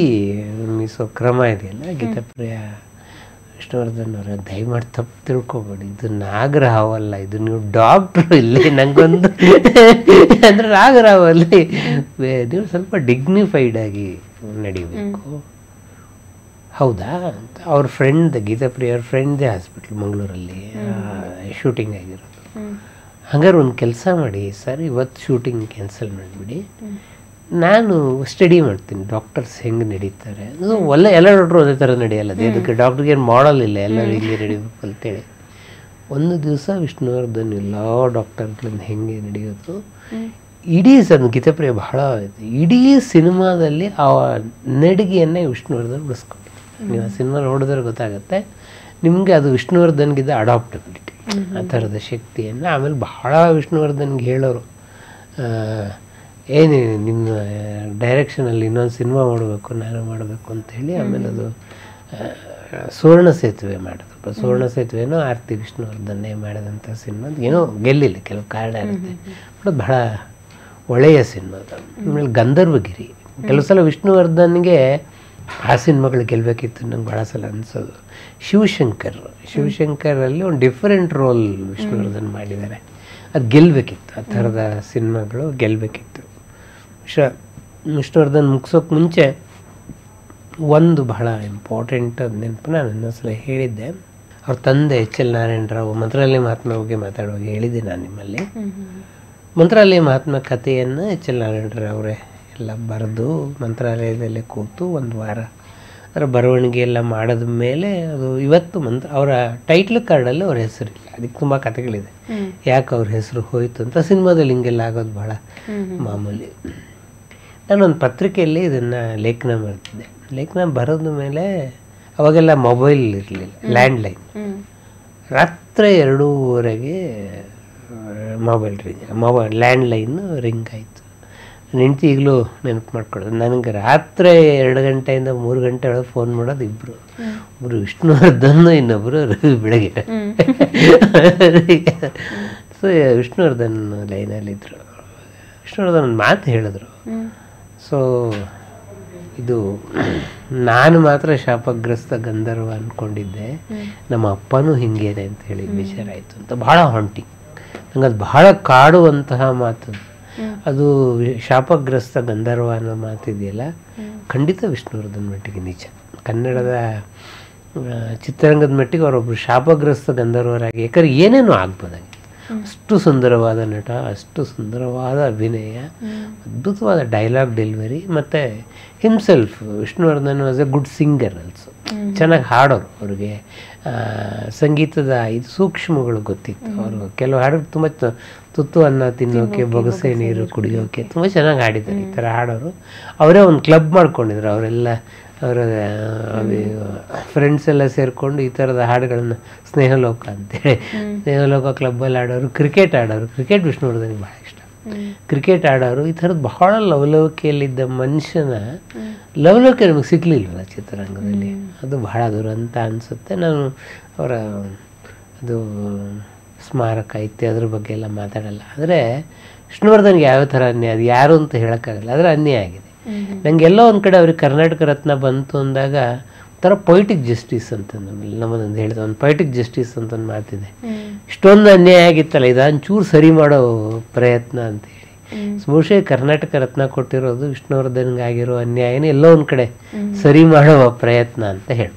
ಮೀಸೋ ಕ್ರಮ ಇದೆಯಲ್ಲ, ಗೀತಪ್ರಿಯ ವಿಷ್ಣುವರ್ಧನ್ ಅವರ ದಯಮಾಡಿ ತಪ್ಪು ತಿಳ್ಕೊಬೇಡಿ, ಇದು ನಾಗರಾವ್ ಅಲ್ಲ, ಇದು ನೀವು ಡಾಕ್ಟ್ರು ಇಲ್ಲಿ. ನನಗೊಂದು ಅಂದರೆ ನಾಗರಾವಲ್ಲಿ ನೀವು ಸ್ವಲ್ಪ ಡಿಗ್ನಿಫೈಡ್ ಆಗಿ ನಡಿಬೇಕು. ಹೌದಾ ಅಂತ ಅವ್ರ ಫ್ರೆಂಡ್, ಗೀತಾಪ್ರಿಯ ಅವ್ರ ಫ್ರೆಂಡ್ದೇ ಹಾಸ್ಪಿಟ್ಲ್ ಮಂಗಳೂರಲ್ಲಿ ಶೂಟಿಂಗ್ ಆಗಿರೋದು. ಹಾಗಾದ್ರೆ ಒಂದು ಕೆಲಸ ಮಾಡಿ ಸರ್, ಇವತ್ತು ಶೂಟಿಂಗ್ ಕ್ಯಾನ್ಸಲ್ ಮಾಡಿಬಿಡಿ, ನಾನು ಸ್ಟಡಿ ಮಾಡ್ತೀನಿ ಡಾಕ್ಟರ್ಸ್ ಹೆಂಗೆ ನಡೀತಾರೆ. ಅದು ಎಲ್ಲ ಡಾಕ್ಟ್ರು ಒಂದೇ ಥರ ನಡೆಯಲ್ಲ, ಅದಕ್ಕೆ ಡಾಕ್ಟ್ರಿಗೆ ಏನು ಮಾಡಲ್ ಇಲ್ಲ, ಎಲ್ಲರೂ ಹಿಂಗೆ ನಡಿಬೇಕು ಅಂತೇಳಿ. ಒಂದು ದಿವಸ ವಿಷ್ಣುವರ್ಧನ್ ಎಲ್ಲ ಡಾಕ್ಟರ್ಗಳಿಂದ ಹೆಂಗೆ ನಡೆಯೋದು, ಇಡೀ ಗೀತಪ್ರಿಯ ಬಹಳ ಇಡೀ ಸಿನಿಮಾದಲ್ಲಿ ಆ ನಡಿಗೆಯನ್ನೇ ವಿಷ್ಣುವರ್ಧನ್ ಉಳಿಸ್ಕೊಂಡಿದ್ರು. ನೀವು ಆ ಸಿನಿಮಾ ನೋಡಿದ್ರೆ ಗೊತ್ತಾಗುತ್ತೆ ನಿಮಗೆ, ಅದು ವಿಷ್ಣುವರ್ಧನ್ಗಿದ್ದ ಅಡಾಪ್ಟಬಿಲಿಟಿ, ಆ ಥರದ ಶಕ್ತಿಯನ್ನು. ಆಮೇಲೆ ಬಹಳ ವಿಷ್ಣುವರ್ಧನ್ಗೆ ಹೇಳೋರು, ಏನು ನಿಮ್ಮ ಡೈರೆಕ್ಷನಲ್ಲಿ ಇನ್ನೊಂದು ಸಿನಿಮಾ ಮಾಡಬೇಕು ಅಂತ ಹೇಳಿ. ಆಮೇಲೆ ಅದು ಸುವರ್ಣ ಸೇತುವೆ ಮಾಡಿದ್ರು. ಸುವರ್ಣ ಸೇತುವೆನೋ ಆರ್ತಿ ವಿಷ್ಣುವರ್ಧನ್ನೇ ಮಾಡಿದಂಥ ಸಿನಿಮಾ, ಏನೋ ಗೆಲ್ಲಿಲ್ಲ, ಕೆಲವು ಕಾರಣ ಇರುತ್ತೆ, ಬಟ್ ಬಹಳ ಒಳ್ಳೆಯ ಸಿನಿಮಾ ಅದು. ಆಮೇಲೆ ಗಂಧರ್ವಗಿರಿ, ಕೆಲವು ಸಲ ವಿಷ್ಣುವರ್ಧನ್ಗೆ ಆ ಸಿನಿಮಾಗಳು ಗೆಲ್ಲಬೇಕಿತ್ತು ನಂಗೆ ಭಾಳ ಸಲ ಅನಿಸೋದು. ಶಿವಶಂಕರಲ್ಲಿ ಒಂದು ಡಿಫ್ರೆಂಟ್ ರೋಲ್ ವಿಷ್ಣುವರ್ಧನ್ ಮಾಡಿದ್ದಾರೆ, ಅದು ಗೆಲ್ಲಬೇಕಿತ್ತು, ಆ ಥರದ ಸಿನಿಮಾಗಳು ಗೆಲ್ಲಬೇಕಿತ್ತು. ವಿಷ್ಣುವರ್ಧನ್ ಮುಗಿಸೋಕೆ ಮುಂಚೆ ಒಂದು ಬಹಳ ಇಂಪಾರ್ಟೆಂಟ್ ನೆನಪು ನಾನು ಇನ್ನೊಂದ್ಸಲ ಹೇಳಿದ್ದೆ. ಅವ್ರ ತಂದೆ H.L. ನಾರಾಯಣರಾವ್ ಮಂತ್ರಾಲಯ ಮಹಾತ್ಮ ಬಗ್ಗೆ ಮಾತಾಡುವಾಗ ಹೇಳಿದ್ದೆ ನಾನು ನಿಮ್ಮಲ್ಲಿ. ಮಂತ್ರಾಲಯ ಮಹಾತ್ಮ ಕಥೆಯನ್ನು H.L. ನಾರಾಯಣರಾವ್ ಅವರೇ ಎಲ್ಲ ಬರೆದು ಮಂತ್ರಾಲಯದಲ್ಲೇ ಕೂತು ಒಂದು ವಾರ ಅದರ ಬರವಣಿಗೆ ಎಲ್ಲ ಮಾಡಿದ ಮೇಲೆ ಅದು ಇವತ್ತು ಅವರ ಟೈಟ್ಲ್ ಕಾರ್ಡಲ್ಲಿ ಅವ್ರ ಹೆಸರಿಲ್ಲ. ಅದಕ್ಕೆ ತುಂಬ ಕಥೆಗಳಿದೆ, ಯಾಕೆ ಅವ್ರ ಹೆಸರು ಹೋಯಿತು ಅಂತ. ಸಿನಿಮಾದಲ್ಲಿ ಹಿಂಗೆಲ್ಲ ಆಗೋದು ಭಾಳ ಮಾಮೂಲಿ. ನಾನೊಂದು ಪತ್ರಿಕೆಯಲ್ಲಿ ಇದನ್ನು ಲೇಖನ ಬರ್ತಿದ್ದೆ. ಲೇಖನ ಬರೋದ ಮೇಲೆ ಅವಾಗೆಲ್ಲ ಮೊಬೈಲ್ ಇರಲಿಲ್ಲ, ಲ್ಯಾಂಡ್ಲೈನ್. ರಾತ್ರಿ 2:30ಗೆ ಲ್ಯಾಂಡ್ಲೈನ್ ರಿಂಗ್ ಆಯಿತು. ಹೆಂಡ್ತಿ ಈಗಲೂ ನೆನಪು ಮಾಡ್ಕೊಳ್ಳೋದು, ನನಗೆ ರಾತ್ರಿ 2 ಗಂಟೆಯಿಂದ 3 ಗಂಟೆ ಒಳಗೆ ಫೋನ್ ಮಾಡೋದು ಇಬ್ಬರು, ಒಬ್ಬರು ವಿಷ್ಣುವರ್ಧನ್, ಇನ್ನೊಬ್ಬರು ರವಿ ಬೆಳಗ್ಗೆ. ಸೊ ವಿಷ್ಣುವರ್ಧನ್ ಲೈನಲ್ಲಿದ್ದರು. ವಿಷ್ಣುವರ್ಧನ್ ಒಂದು ಮಾತು ಹೇಳಿದ್ರು, ಸೊ ಇದು ನಾನು ಮಾತ್ರ ಶಾಪಗ್ರಸ್ತ ಗಂಧರ್ವ ಅಂದ್ಕೊಂಡಿದ್ದೆ, ನಮ್ಮ ಅಪ್ಪನೂ ಹಿಂಗೇನೆ ಅಂತ ಹೇಳಿ ವಿಚಾರ ಆಯಿತು ಅಂತ. ಭಾಳ ಹಾಂಟಿಂಗ್, ನಂಗೆ ಅದು ಬಹಳ ಕಾಡುವಂತಹ ಮಾತು. ಅದು ಶಾಪಗ್ರಸ್ತ ಗಂಧರ್ವ ಅನ್ನೋ ಮಾತಿದೆಯಲ್ಲ, ಖಂಡಿತ ವಿಷ್ಣುವರ್ಧನ್ ಮಟ್ಟಿಗೆ ನಿಜ. ಕನ್ನಡದ ಚಿತ್ರರಂಗದ ಮಟ್ಟಿಗೆ ಅವರೊಬ್ಬರು ಶಾಪಗ್ರಸ್ತ ಗಂಧರ್ವರಾಗಿ, ಯಾಕಂದ್ರೆ ಏನೇನೋ ಆಗ್ಬೋದಾಗಿ, ಅಷ್ಟು ಸುಂದರವಾದ ನಟ, ಅಷ್ಟು ಸುಂದರವಾದ ಅಭಿನಯ, ಅದ್ಭುತವಾದ ಡೈಲಾಗ್ ಡೆಲಿವರಿ, ಮತ್ತು himself Vishnuvardhan was A good singer also. ಚೆನ್ನಾಗಿ ಹಾಡೋರು, ಅವ್ರಿಗೆ ಸಂಗೀತದ ಇದು ಸೂಕ್ಷ್ಮಗಳು ಗೊತ್ತಿತ್ತು. ಅವರು ಕೆಲವು ಹಾಡು ತುಂಬ ತುತ್ತು ಅನ್ನ ತಿನ್ನೋಕೆ, ಬೊಗಸೆ ನೀರು ಕುಡಿಯೋಕೆ ತುಂಬ ಚೆನ್ನಾಗಿ ಹಾಡಿದ್ದಾರೆ. ಈ ಥರ ಹಾಡೋರು. ಅವರೇ ಒಂದು ಕ್ಲಬ್ ಮಾಡ್ಕೊಂಡಿದ್ರು, ಅವರೆಲ್ಲ ಅವರ ಫ್ರೆಂಡ್ಸ್ ಎಲ್ಲ ಸೇರಿಕೊಂಡು ಈ ಥರದ ಹಾಡುಗಳನ್ನು, ಸ್ನೇಹಲೋಕ ಅಂತೇಳಿ ಸ್ನೇಹಲೋಕ ಕ್ಲಬ್ಬಲ್ಲಿ ಆಡೋರು. ಕ್ರಿಕೆಟ್ ಆಡೋರು, ಕ್ರಿಕೆಟ್ ವಿಷ್ಣುವರ್ಧನ್ಗೆ ಭಾಳ ಇಷ್ಟ. ಕ್ರಿಕೆಟ್ ಆಡೋರು. ಈ ಥರದ್ದು ಬಹಳ ಲವಲವಿಕೆಯಲ್ಲಿದ್ದ ಮನುಷ್ಯನ ಲವಲವಿಕೆ ನಮಗೆ ಸಿಗಲಿಲ್ವಲ್ಲ ಚಿತ್ರರಂಗದಲ್ಲಿ. ಅದು ಬಹಳ ದುರಂತ ಅನಿಸುತ್ತೆ. ನಾನು ಅವರ ಅದು ಸ್ಮಾರಕ ಇತ್ಯಾದ್ರ ಬಗ್ಗೆ ಎಲ್ಲ ಮಾತಾಡಲ್ಲ. ಆದರೆ ವಿಷ್ಣುವರ್ಧನ್ಗೆ ಯಾವ ಥರ ಅನ್ಯಾಯ, ಅದು ಯಾರು ಅಂತ ಹೇಳೋಕ್ಕಾಗಲ್ಲ, ಆದರೆ ಅನ್ಯಾಯ ಆಗಿದೆ. ನನಗೆಲ್ಲೋ ಒಂದು ಕಡೆ ಅವ್ರಿಗೆ ಕರ್ನಾಟಕ ರತ್ನ ಬಂತು ಅಂದಾಗ ಒಂಥರ ಪೊಯಿಟಿಕ್ ಜಸ್ಟಿಸ್ ಅಂತ ನಮ್ಮದೊಂದು ಹೇಳಿದೆ, ಒಂದು ಪೊಯಿಟಿಕ್ ಜಸ್ಟಿಸ್ ಅಂತ ಒಂದು ಮಾತಿದೆ. ಇಷ್ಟೊಂದು ಅನ್ಯಾಯ ಆಗಿತ್ತಲ್ಲ, ಇದೊಂಚೂರು ಸರಿ ಮಾಡೋ ಪ್ರಯತ್ನ ಅಂತೇಳಿ. ಬಹುಶಃ ಕರ್ನಾಟಕ ರತ್ನ ಕೊಟ್ಟಿರೋದು ವಿಷ್ಣುವರ್ಧನ್ಗಾಗಿರೋ ಅನ್ಯಾಯನ ಎಲ್ಲೋ ಒಂದು ಕಡೆ ಸರಿ ಮಾಡೋ ಪ್ರಯತ್ನ ಅಂತ ಹೇಳಿ.